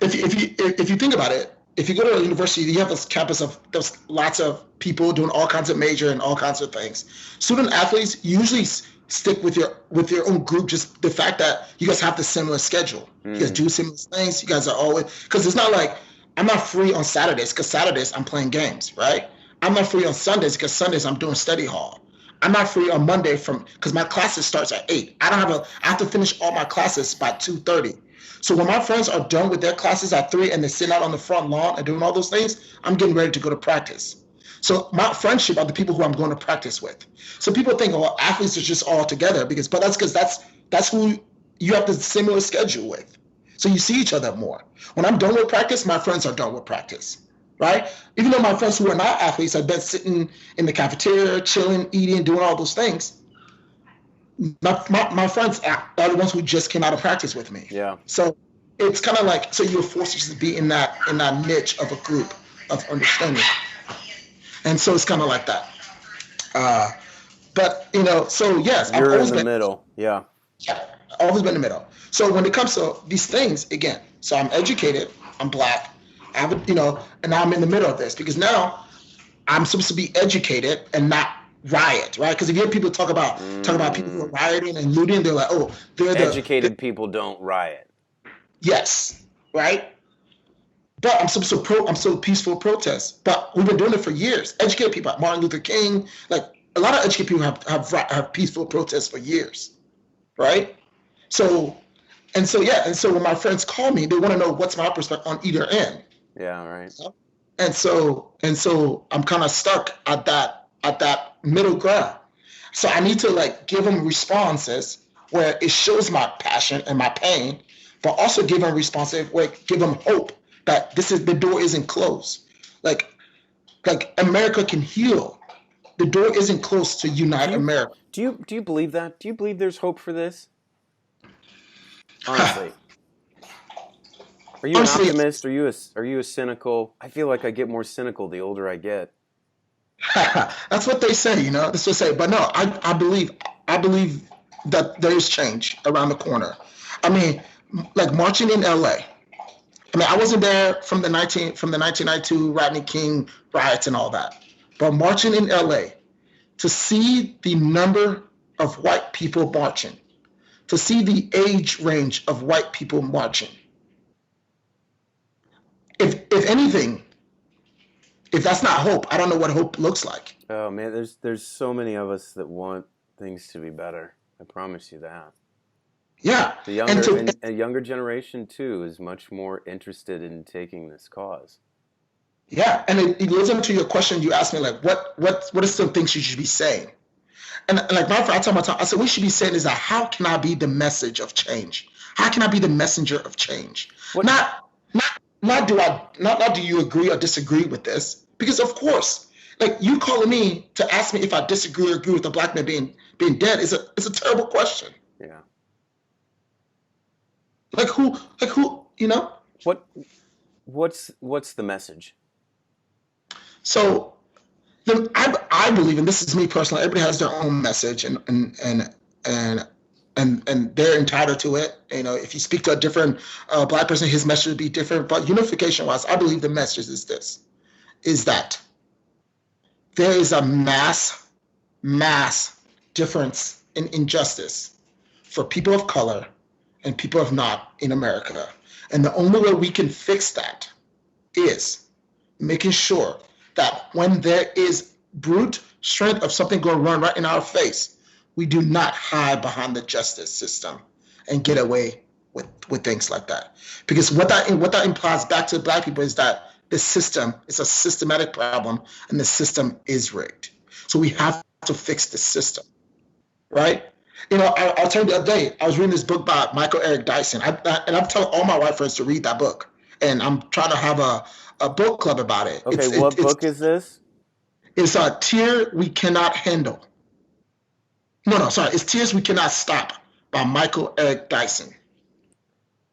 if you think about it, if you go to a university, you have this campus of there's lots of people doing all kinds of major and all kinds of things. Student athletes usually stick with your own group, just the fact that you guys have the similar schedule. You guys do similar things. You guys are always, because it's not like I'm not free on Saturdays because Saturdays I'm playing games, right? I'm not free on Sundays because Sundays I'm doing study hall. I'm not free on Monday because my classes starts at 8. I have to finish all my classes by 2:30. So when my friends are done with their classes at 3 and they're sitting out on the front lawn and doing all those things, I'm getting ready to go to practice. So my friendship are the people who I'm going to practice with. So people think, oh, athletes are just all together but that's because that's who you have the similar schedule with. So you see each other more. When I'm done with practice, my friends are done with practice, right? Even though my friends who are not athletes have been sitting in the cafeteria, chilling, eating, doing all those things, My friends are the ones who just came out of practice with me. Yeah. So it's kind of like, so you're forced to be in that niche of a group of understanding, and so it's kind of like that. Uh, but so yes, I've You're in always the been, middle. Yeah. yeah, always been in the middle. So when it comes to these things, again, so I'm educated, I'm black, I have and now I'm in the middle of this because now I'm supposed to be educated and not riot, right? Because if you hear people talk about people who are rioting and looting, they're like, oh, they're Educated people don't riot. yes, right. But I'm so peaceful protest. But we've been doing it for years. Educated people, like Martin Luther King, like a lot of educated people have peaceful protests for years, right? So so when my friends call me, they want to know what's my perspective on either end. Yeah, right. And so I'm kind of stuck at that middle ground. So I need to like give them responses where it shows my passion and my pain, but also give them responses where give them hope that the door isn't closed. Like America can heal. The door isn't closed to unite America. Do you believe that? Do you believe there's hope for this? Honestly. Are you an optimist? Are you a cynical? I feel like I get more cynical the older I get. That's what they say, That's what they say. But no, I believe that there is change around the corner. I mean, like marching in LA. I mean, I wasn't there from the 1992 Rodney King riots and all that. But marching in LA, to see the number of white people marching, to see the age range of white people marching. If anything, if that's not hope, I don't know what hope looks like. Oh man, there's so many of us that want things to be better. I promise you that. Yeah. A younger generation too is much more interested in taking this cause. Yeah, and it goes into your question. You asked me like, what are some things you should be saying? And like my friend, I said, what we should be saying is that how can I be the message of change? How can I be the messenger of change? Not do you agree or disagree with this? Because of course, like you calling me to ask me if I disagree or agree with the black man being dead is a terrible question. Yeah. Like who, What's the message? So I believe, and this is me personally, everybody has their own message and they're entitled to it. If you speak to a different black person, his message would be different. But unification-wise, I believe the message is that there is a mass difference in injustice for people of color and people of not in America. And the only way we can fix that is making sure that when there is brute strength of something going wrong right in our face, we do not hide behind the justice system and get away with things like that. Because what that implies back to black people is that the system is a systematic problem and the system is rigged. So we have to fix the system, right? I'll tell you the other day, I was reading this book by Michael Eric Dyson, and I'm telling all my white friends to read that book. And I'm trying to have a book club about it. Okay, what book is this? It's a Tear We Cannot Handle. No, sorry. It's Tears We Cannot Stop by Michael Eric Dyson.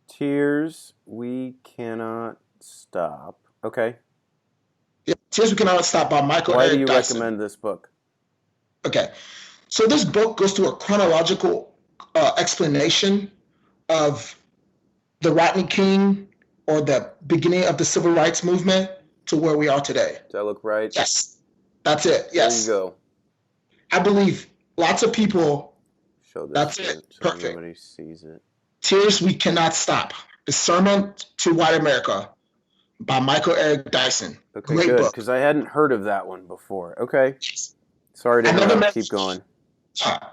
Tears We Cannot Stop. Okay. Yeah, Tears We Cannot Stop by Michael Eric Dyson. Why do you recommend this book? Okay. So this book goes through a chronological explanation of the Rodney King or the beginning of the civil rights movement to where we are today. Does that look right? Yes. That's it. Yes. There you go. I believe lots of people. Show this. That's it. So Perfect. Everybody sees it. Tears We Cannot Stop. The Sermon to White America by Michael Eric Dyson. Okay, Great good, book. because I hadn't heard of that one before. Okay. Sorry to interrupt. Keep going.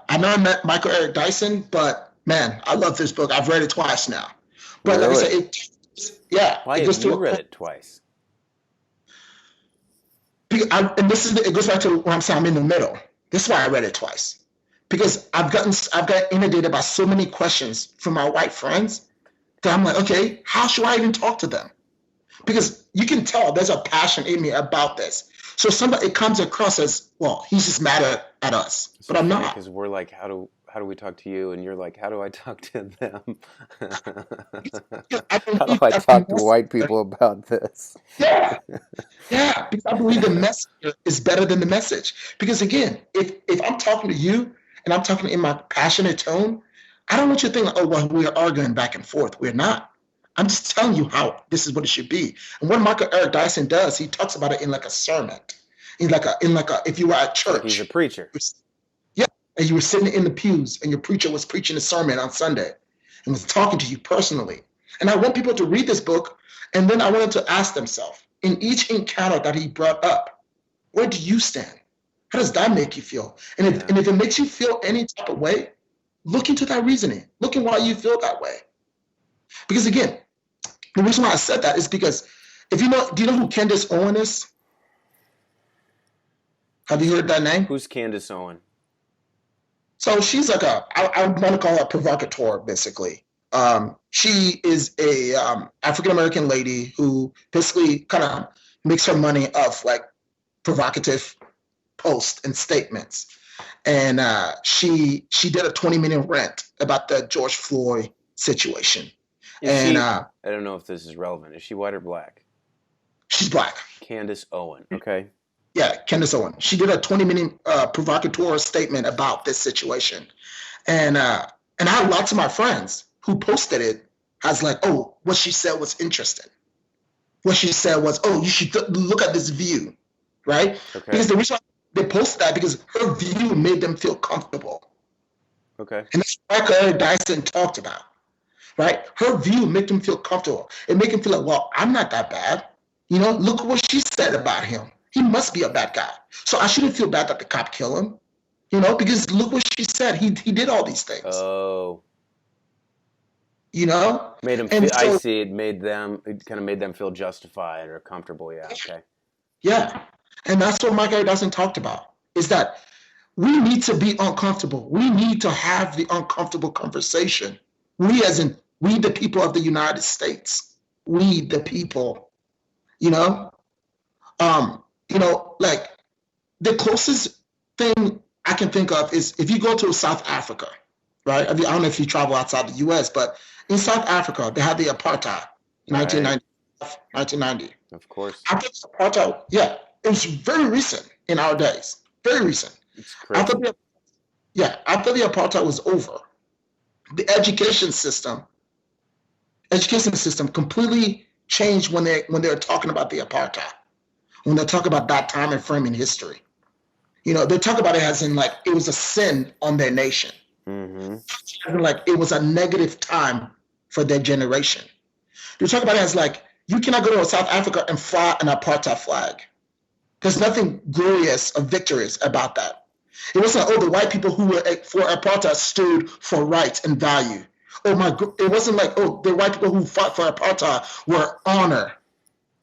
I never met Michael Eric Dyson, but man, I love this book. I've read it twice now. But really? Like I said, Why have you read it twice? It goes back to what I'm saying. I'm in the middle. This is why I read it twice, because I've gotten inundated by so many questions from my white friends that I'm like, okay, how should I even talk to them? Because you can tell there's a passion in me about this. So it comes across as, well, he's just mad at us, but I'm not. Because we're like, how how do we talk to you? And you're like, how do I talk to them? Because I How do believe I that the talk to white messenger, people about this? yeah, yeah, because I believe the messenger is better than the message. Because again, if I'm talking to you and I'm talking in my passionate tone, I don't want you to think, like, oh, well, we're arguing back and forth. We're not. I'm just telling you how this is what it should be. And what Michael Eric Dyson does, he talks about it in like a sermon. If you were at It's like he's a church, preacher. yeah, and you were sitting in the pews and your preacher was preaching a sermon on Sunday and was talking to you personally. And I want people to read this book, and then I want them to ask themselves, in each encounter that he brought up, where do you stand? How does that make you feel? And if it makes you feel any type of way, look into that reasoning. Look at why you feel that way. Because again, the reason why I said that is because do you know who Candace Owen is? Have you heard that name? Who's Candace Owen? So she's like I want to call her a provocateur, basically. She is a African American lady who basically kind of makes her money off like provocative posts and statements. And she did a 20-minute rant about the George Floyd situation. I don't know if this is relevant. Is she white or black? She's black. Candace Owen. Okay. Yeah, Candace Owen. She did a 20-minute provocateur statement about this situation. And I had lots of my friends who posted it as like, oh, what she said was interesting. What she said was, oh, you should look at this view, right? Okay. Because the reason why they posted that because her view made them feel comfortable. Okay. And that's what Michael Dyson talked about, right? Her view made them feel comfortable. It made them feel like, well, I'm not that bad. Look what she said about him. He must be a bad guy. So I shouldn't feel bad that the cop killed him, because look what she said. He did all these things. Oh. Made them feel, I see. It kind of made them feel justified or comfortable. Yeah. Okay. Yeah. And that's what Michael Dyson talked about, is that we need to be uncomfortable. We need to have the uncomfortable conversation. We the people of the United States. We the people, like the closest thing I can think of is if you go to South Africa, right? I don't know if you travel outside the U.S., but in South Africa, they had the apartheid, 1990. Of course. After the apartheid, yeah, it was very recent in our days, very recent. It's crazy. After the apartheid was over, the education system completely changed when they were talking about the apartheid. When they talk about that time and frame in history, they talk about it as in like it was a sin on their nation. Mm-hmm. Like it was a negative time for their generation. They talk about it as like you cannot go to South Africa and fly an apartheid flag. There's nothing glorious or victorious about that. It wasn't the white people who were for apartheid stood for rights and value. It wasn't like the white people who fought for apartheid were honor.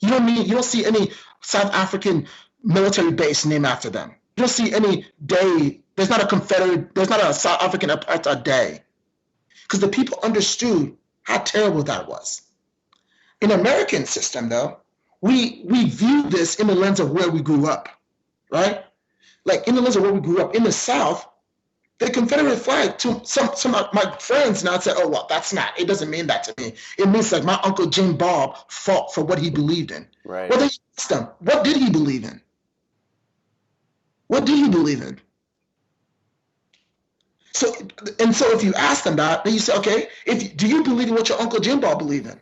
You don't see any South African military base named after them. You don't see any day. There's not a South African apartheid day. Because the people understood how terrible that was. In the American system, though, we view this in the lens of where we grew up, right? Like in the lens of where we grew up. In the South, the Confederate flag, to some of my friends now say, oh, well, it doesn't mean that to me. It means like my Uncle Jim Bob fought for what he believed in. Right. Well, then you ask them, what did he believe in? What did he believe in? So if you ask them that, then you say, okay, do you believe in what your Uncle Jim Bob believed in?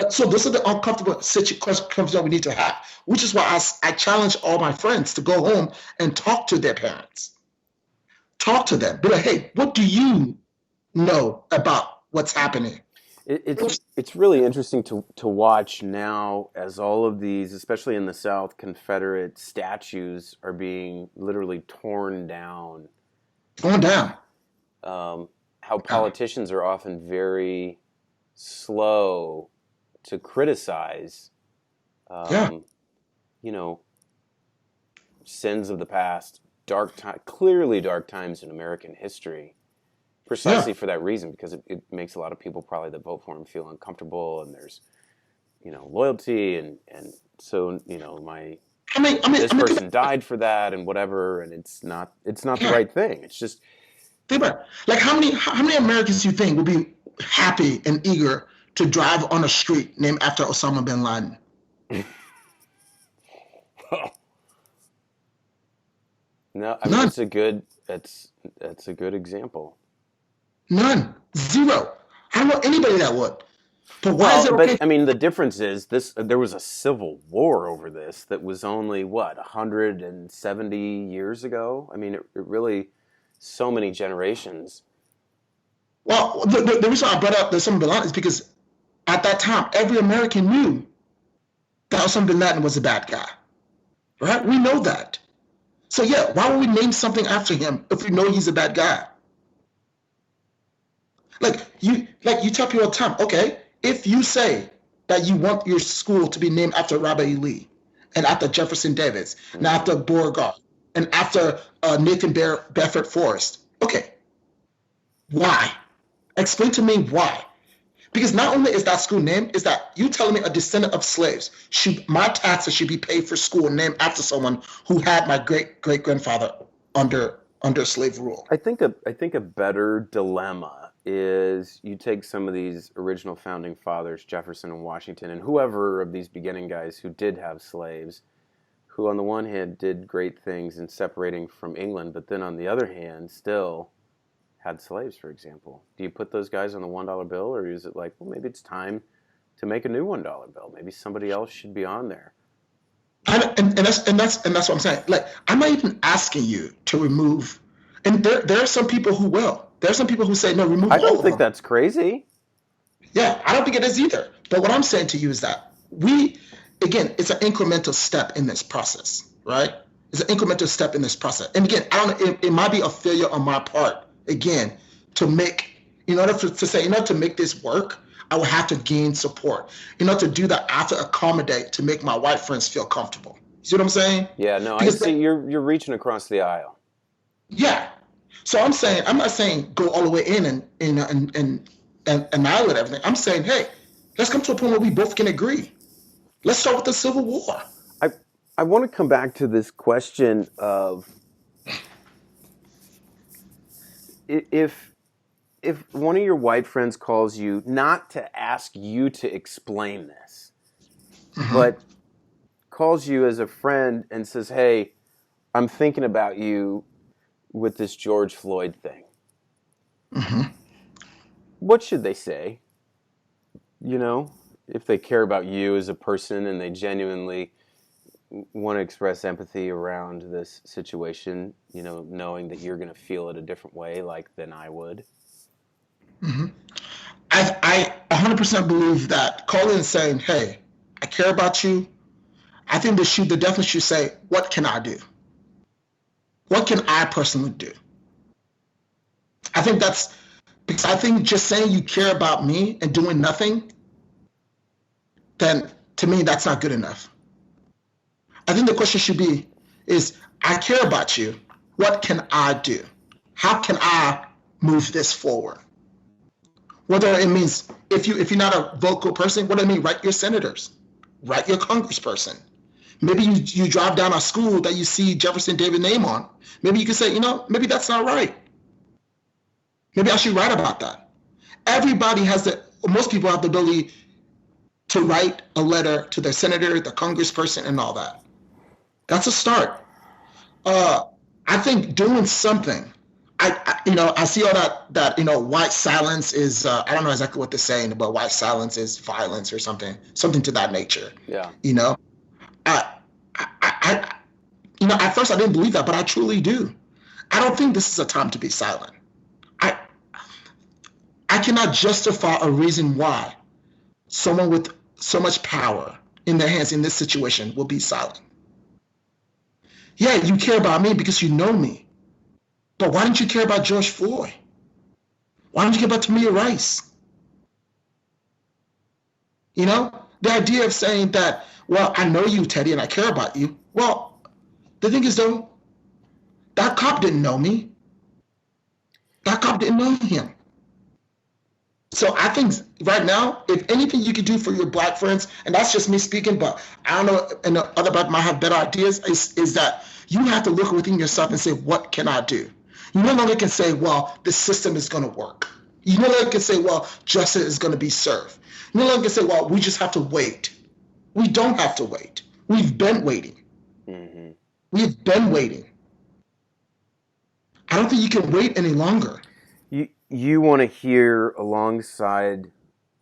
So this is the uncomfortable situation we need to have, which is why I challenge all my friends to go home and talk to their parents. Talk to them. Be like, hey, what do you know about what's happening? It's really interesting to watch now as all of these, especially in the South, Confederate statues are being literally torn down. Torn down. How politicians are often very slow to criticize, sins of the past, clearly dark times in American history, precisely for that reason, because it makes a lot of people probably that vote for him feel uncomfortable, and there's, loyalty, and so, my this person died for that and whatever, and it's not the right thing. It's just think about it. Like how many Americans do you think would be happy and eager to drive on a street named after Osama bin Laden? No, I mean None. that's a good example. None. Zero. I don't know anybody that would. But why is it okay? But I mean, the difference is there was a civil war over this that was only what 170 years ago. I mean, it really so many generations. Well, the reason I brought up Osama bin Laden is because at that time, every American knew that Osama bin Laden was a bad guy. Right? We know that. So yeah, why would we name something after him if we know he's a bad guy? Like you tell people all the time, okay, if you say that you want your school to be named after Robert E. Lee and after Jefferson Davis and after Beauregard and after Nathan Bedford Forrest, okay, why? Explain to me why. Because not only is that school named, is that you telling me a descendant of slaves my taxes should be paid for school named after someone who had my great grandfather under slave rule. I think a better dilemma is you take some of these original founding fathers, Jefferson and Washington, and whoever of these beginning guys who did have slaves, who on the one hand did great things in separating from England, but then on the other hand still had slaves, for example. Do you put those guys on the $1 bill, or is it like, well, maybe it's time to make a new $1 bill? Maybe somebody else should be on there. And that's what I'm saying. Like, I'm not even asking you to remove. And there are some people who will. There are some people who say no, remove. I don't think that's crazy. Yeah, I don't think it is either. But what I'm saying to you is that it's an incremental step in this process, right? It's an incremental step in this process. And again, it might be a failure on my part. Again, to make, in order to make this work, I would have to gain support. In order to do that, I have to accommodate to make my white friends feel comfortable. You see what I'm saying? Yeah, no, I see. You're reaching across the aisle. Yeah. So I'm not saying go all the way in and annihilate everything. I'm saying, hey, let's come to a point where we both can agree. Let's start with the Civil War. I want to come back to this question of if one of your white friends calls you not to ask you to explain this, but calls you as a friend and says, hey, I'm thinking about you with this George Floyd thing. What should they say? You know, if they care about you as a person and they genuinely want to express empathy around this situation, you know, knowing that you're going to feel it a different way than I would. I 100% believe that calling and saying, hey, I care about you. I think they definitely should say, what can I do? What can I personally do? I think that's because I think just saying you care about me and doing nothing, then to me, that's not good enough. I think the question should be is, I care about you. What can I do? How can I move this forward? Whether it means, if you're not a vocal person, what do I mean? Write your senators, write your congressperson. Maybe you drive down a school that you see Jefferson Davis name on. Maybe you can say, maybe that's not right. Maybe I should write about that. Most people have the ability to write a letter to their senator, the congressperson, and all that. That's a start. I think doing something. I see all that white silence is. I don't know exactly what they're saying, but white silence is violence or something to that nature. Yeah. At first I didn't believe that, but I truly do. I don't think this is a time to be silent. I cannot justify a reason why someone with so much power in their hands in this situation will be silent. Yeah, you care about me because you know me. But why didn't you care about George Floyd? Why didn't you care about Tamir Rice? The idea of saying that, well, I know you, Teddy, and I care about you. Well, the thing is, though, that cop didn't know me. That cop didn't know him. So I think right now, if anything you could do for your black friends, and that's just me speaking, but I don't know, and the other black might have better ideas, is that you have to look within yourself and say, what can I do? You no longer can say, well, the system is going to work. You no longer can say, well, justice is going to be served. You no longer can say, well, we just have to wait. We don't have to wait. We've been waiting. Mm-hmm. We've been waiting. I don't think you can wait any longer. You want to hear alongside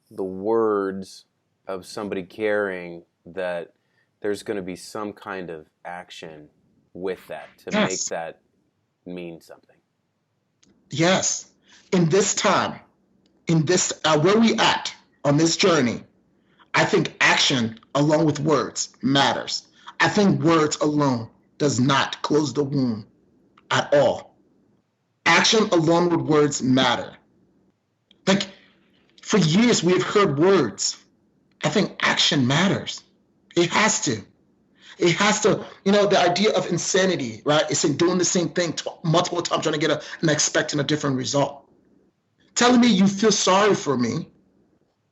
the words of somebody caring that there's going to be some kind of action with that to Yes. make that mean something. Yes. In this time, in this where we at on this journey, I think action along with words matters. I think words alone does not close the wound at all. Action along with words matter. Like, for years we have heard words. I think action matters. It has to. It has to, the idea of insanity, right? It's in doing the same thing multiple times trying to get and expecting a different result. Telling me you feel sorry for me,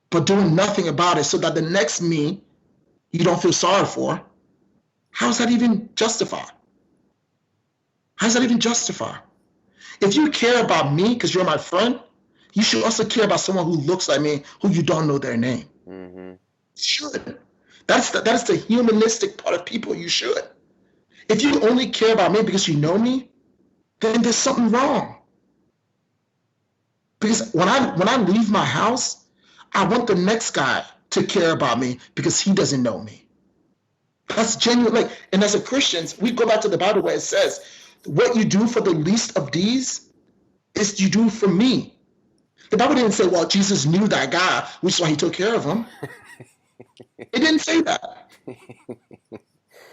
but doing nothing about it so that the next me you don't feel sorry for, how's that even justified? How's that even justified? If you care about me because you're my friend, you should also care about someone who looks like me, who you don't know their name. Mm-hmm. Should. That is the humanistic part of people. You should. If you only care about me because you know me, then there's something wrong. Because when I leave my house, I want the next guy to care about me because he doesn't know me. That's genuine. And as a Christians, we go back to the Bible where it says, what you do for the least of these is you do for me. The Bible didn't say, well, Jesus knew that guy, which is why he took care of him. It didn't say that.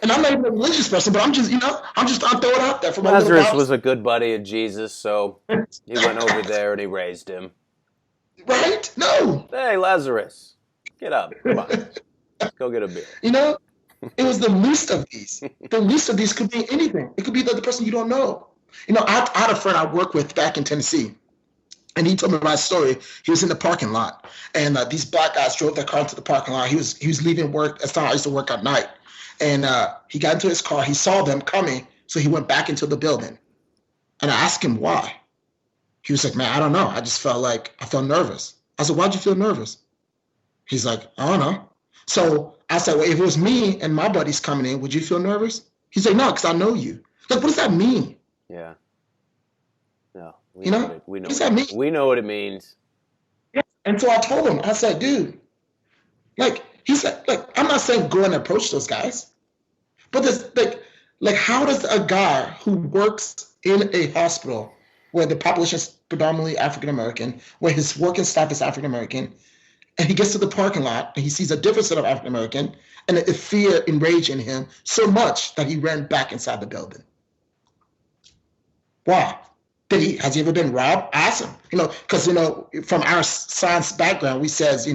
And I'm not even a religious person, but I'm just I'll throw it out there for my Lazarus was a good buddy of Jesus, so he went over there and he raised him. Right? No. Hey, Lazarus, get up. Come on. Go get a beer. It was the least of these. The least of these could be anything. It could be the person you don't know. I had a friend I worked with back in Tennessee, and he told me my story. He was in the parking lot, and these black guys drove their car into the parking lot. He was leaving work. That's how I used to work at night. And he got into his car. He saw them coming, so he went back into the building. And I asked him why. He was like, man, I don't know. I just felt nervous. I said, why'd you feel nervous? He's like, I don't know. So I said, well, if it was me and my buddies coming in, would you feel nervous? He's like, no, because I know you. Like, what does that mean? Yeah. No. We know what does that mean? We know what it means. Yeah. And so I told him, I said, dude, he said, I'm not saying go and approach those guys, but there's how does a guy who works in a hospital where the population is predominantly African American, where his working staff is African American, and he gets to the parking lot and he sees a different set of African American, and the fear enraged in him so much that he ran back inside the building? Why? Has he ever been robbed? Ask him. Because from our science background, we says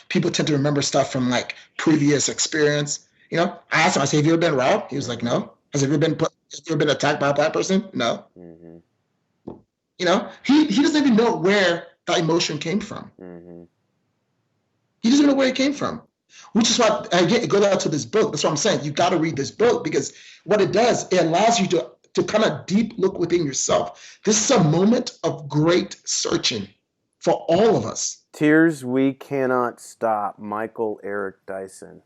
people tend to remember stuff from previous experience. I asked him. I said, "Have you ever been robbed?" He was like, "No." Has ever been attacked by a black person? No. Mm-hmm. He doesn't even know where that emotion came from. Mm-hmm. He doesn't know where it came from. Which is why I go down to this book. That's what I'm saying. You got to read this book, because what it does, it allows you to kind of deep look within yourself. This is a moment of great searching for all of us. Tears we cannot stop. Michael Eric Dyson.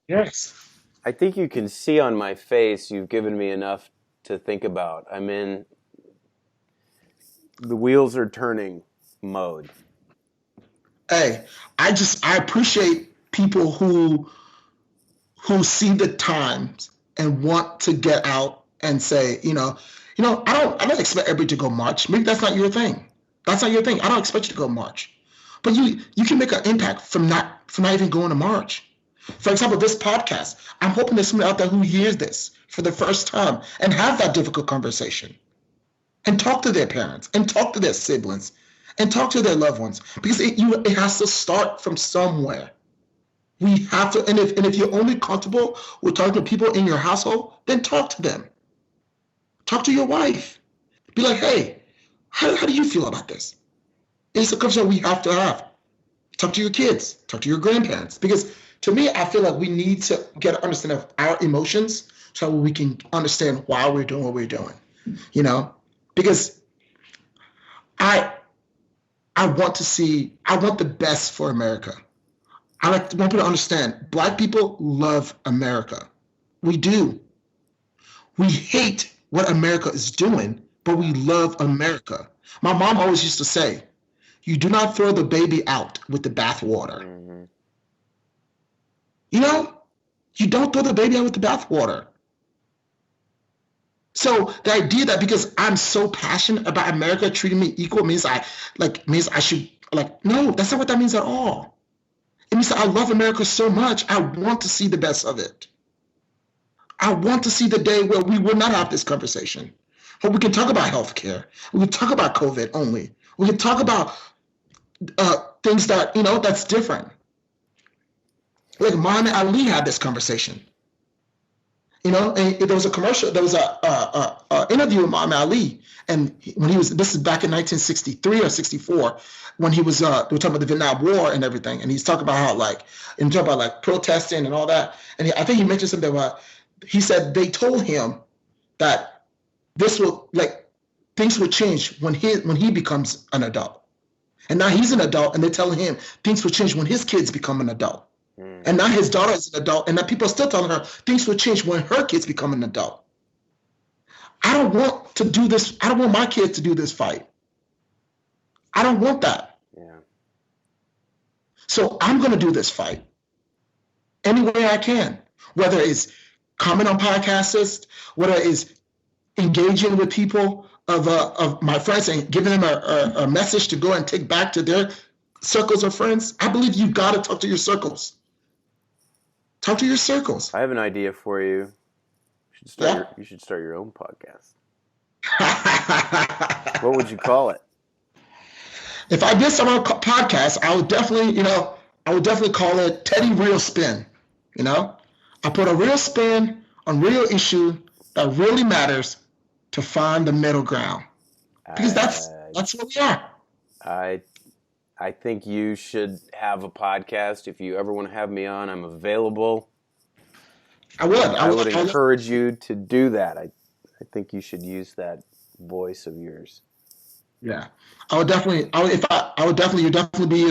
Yes. I think you can see on my face you've given me enough to think about. I'm in the wheels are turning mode. Hey, I appreciate people who see the times and want to get out and say, I don't expect everybody to go march. Maybe that's not your thing. That's not your thing. I don't expect you to go march. But you can make an impact from not even going to march. For example, this podcast, I'm hoping there's someone out there who hears this for the first time and have that difficult conversation and talk to their parents and talk to their siblings and talk to their loved ones, because it has to start from somewhere. We have to, and if you're only comfortable with talking to people in your household, then talk to them. Talk to your wife. Be like, hey, how do you feel about this? It's a conversation we have to have. Talk to your kids, talk to your grandparents. Because to me, I feel like we need to get an understanding of our emotions so we can understand why we're doing what we're doing. Because I I want the best for America. Want people to understand Black people love America. We do. We hate what America is doing, but we love America. My mom always used to say, you do not throw the baby out with the bathwater. Mm-hmm. You don't throw the baby out with the bathwater. So the idea that because I'm so passionate about America treating me equal means I should no, that's not what that means at all. It means that I love America so much, I want to see the best of it. I want to see the day where we will not have this conversation. Where we can talk about healthcare. We can talk about COVID only. We can talk about things that, that's different. Like Muhammad Ali had this conversation. And there was a commercial, there was a interview with Muhammad Ali. And this is back in 1963 or 64, when they were talking about the Vietnam War and everything. And he's talking about how talking about protesting and all that. And I think he mentioned something about, he said they told him that things will change when he becomes an adult. And now he's an adult, and they're telling him things will change when his kids become an adult. And now his daughter is an adult, and now people are still telling her things will change when her kids become an adult. I don't want to do this. I don't want my kids to do this fight. I don't want that. Yeah. So I'm going to do this fight any way I can, whether it's comment on podcasts, whether it's engaging with people of my friends and giving them a message to go and take back to their circles of friends. I believe you got to talk to your circles. Talk to your circles. I have an idea for you. You should start your own podcast. What would you call it? If I did some podcast, I would definitely call it Teddy Real Spin. I put a real spin on real issue that really matters to find the middle ground. Because that's what we are. I think you should have a podcast. If you ever want to have me on, I'm available. I would encourage you to do that. I think you should use that voice of yours. Yeah, you'd definitely be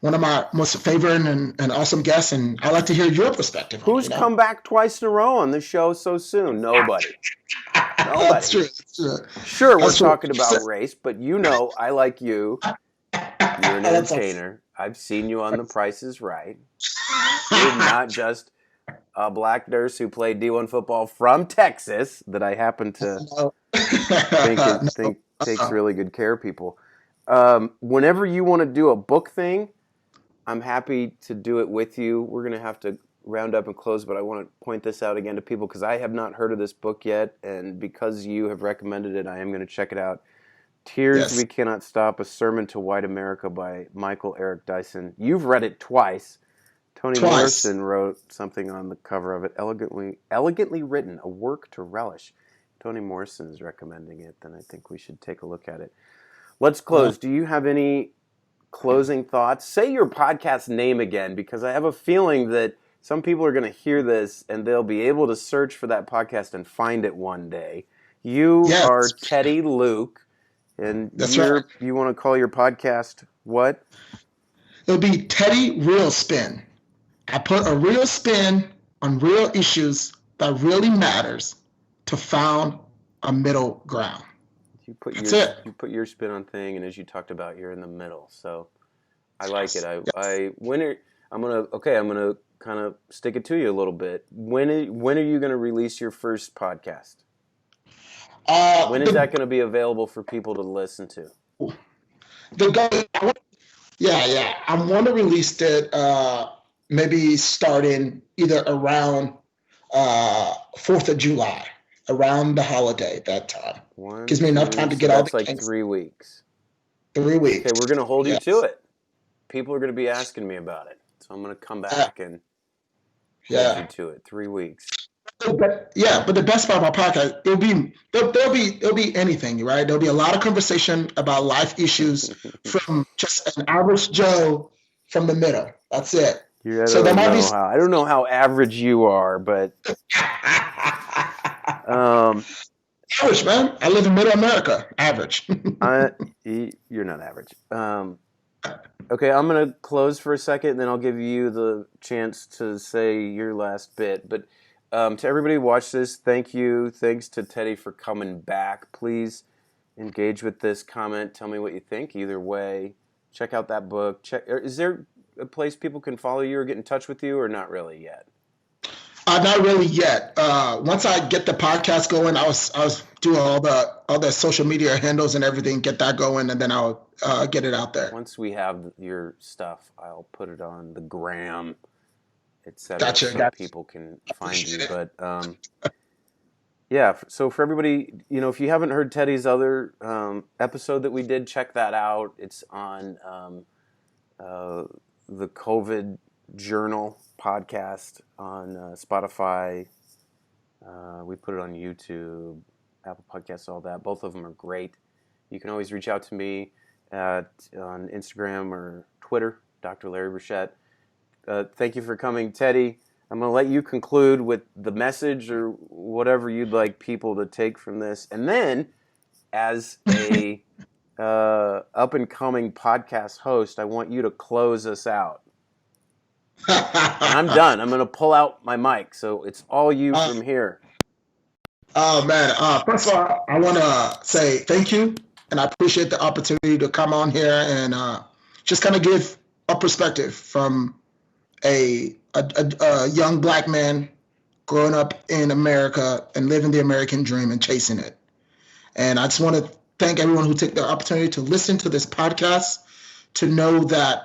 one of my most favorite and awesome guests, and I'd like to hear your perspective. Who's come back twice in a row on the show so soon? Nobody. Nobody. That's true. Sure, we're talking about race, but I like you. You're an entertainer. I've seen you on The Price is Right. You're not just a black nurse who played D1 football from Texas that I happen to think takes really good care of people. Whenever you want to do a book thing, I'm happy to do it with you. We're going to have to round up and close, but I want to point this out again to people because I have not heard of this book yet, and because you have recommended it, I am going to check it out. Tears We Cannot Stop, A Sermon to White America by Michael Eric Dyson. You've read it twice. Toni Morrison wrote something on the cover of it, elegantly written, a work to relish. Toni Morrison is recommending it, then I think we should take a look at it. Let's close. Do you have any closing thoughts? Say your podcast name again, because I have a feeling that some people are going to hear this and they'll be able to search for that podcast and find it one day. You are Teddy Luke. And you want to call your podcast what? It'll be Teddy Real Spin. I put a real spin on real issues that really matters to find a middle ground. You put your spin on thing, and as you talked about, you're in the middle. So I like it. I'm gonna kind of stick it to you a little bit. When are you gonna release your first podcast? When is that going to be available for people to listen to? I want to release it maybe starting either around 4th of July, around the holiday that time. Gives me enough time to get all the kinks. 3 weeks. 3 weeks. Okay, we're going to hold you to it. People are going to be asking me about it. So I'm going to come back and hold you to it. 3 weeks. But the best part of our podcast, there'll be anything, right? There'll be a lot of conversation about life issues from just an average Joe from the middle. That's it. I So there don't might be know how. I don't know how average you are, but um, average, man. I live in middle America. Average. you're not average. Okay, I'm gonna close for a second, and then I'll give you the chance to say your last bit. But to everybody who watched this, thank you. Thanks to Teddy for coming back. Please engage with this comment. Tell me what you think. Either way, check out that book. Is there a place people can follow you or get in touch with you, or not really yet? Not really yet. Once I get the podcast going, I was do all the social media handles and everything, get that going, and then I'll get it out there. Once we have your stuff, I'll put it on the gram, etc., Gotcha. so people can find you. But yeah, so for everybody, if you haven't heard Teddy's other episode that we did, check that out. It's on the COVID Journal podcast on Spotify. We put it on YouTube, Apple Podcasts, all that. Both of them are great. You can always reach out to me on Instagram or Twitter, Dr. Larry Burchett. Thank you for coming, Teddy. I'm going to let you conclude with the message or whatever you'd like people to take from this. And then, as a up-and-coming podcast host, I want you to close us out. And I'm done. I'm going to pull out my mic, so it's all you from here. Oh, man. First of all, I want to say thank you, and I appreciate the opportunity to come on here and just kind of give a perspective from a young black man growing up in America and living the American dream and chasing it. And I just want to thank everyone who took the opportunity to listen to this podcast, to know that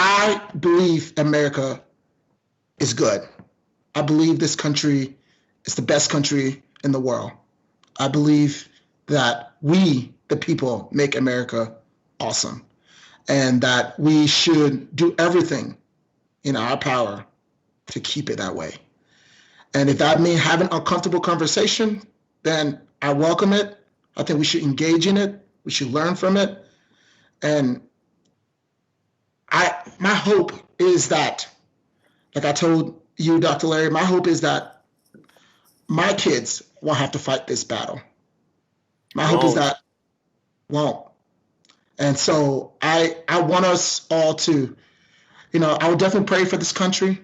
I believe America is good. I believe this country is the best country in the world. I believe that we, the people, make America awesome, and that we should do everything in our power to keep it that way. And if that means having uncomfortable conversation, then I welcome it. I think we should engage in it. We should learn from it. And my hope is that, like I told you, Dr. Larry, my hope is that my kids won't have to fight this battle. My hope is that won't. And so I want us all to, I would definitely pray for this country.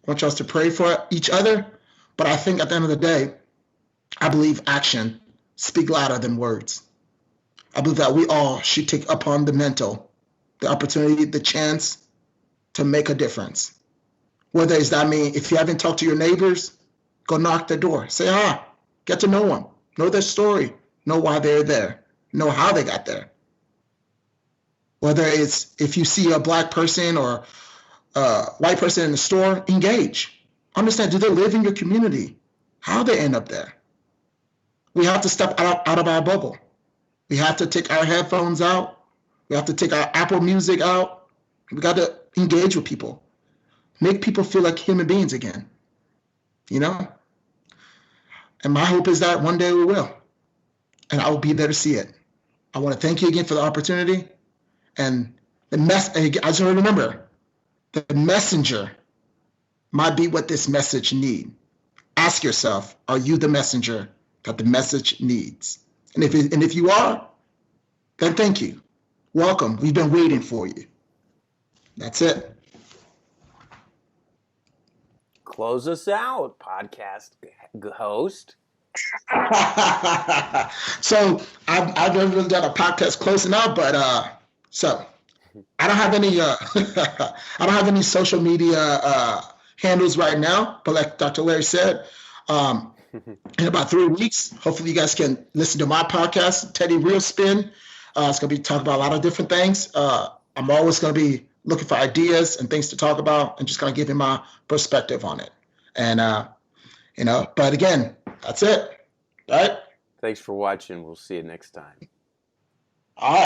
I want us to pray for each other. But I think at the end of the day, I believe action speaks louder than words. I believe that we all should take upon the mental, the opportunity, the chance to make a difference. Whether it's that mean if you haven't talked to your neighbors, go knock their door. Say hi. Get to know them. Know their story. Know why they're there. Know how they got there. Whether it's if you see a black person or a white person in the store, engage. Understand, do they live in your community? How they end up there? We have to step out of our bubble. We have to take our headphones out. We have to take our Apple Music out. We got to engage with people. Make people feel like human beings again. And my hope is that one day we will. And I will be there to see it. I want to thank you again for the opportunity. And I just want to remember, the messenger might be what this message needs. Ask yourself, are you the messenger that the message needs? And if you are, then thank you. Welcome. We've been waiting for you. That's it. Close us out, podcast host. So I've never really done a podcast closing out, but so I don't have any I don't have any social media handles right now. But like Dr. Larry said, in about 3 weeks, hopefully you guys can listen to my podcast, Teddy Real Spin. It's gonna be talking about a lot of different things. I'm always gonna be looking for ideas and things to talk about, and just gonna give you my perspective on it. And but again, that's it. All right. Thanks for watching. We'll see you next time. All right.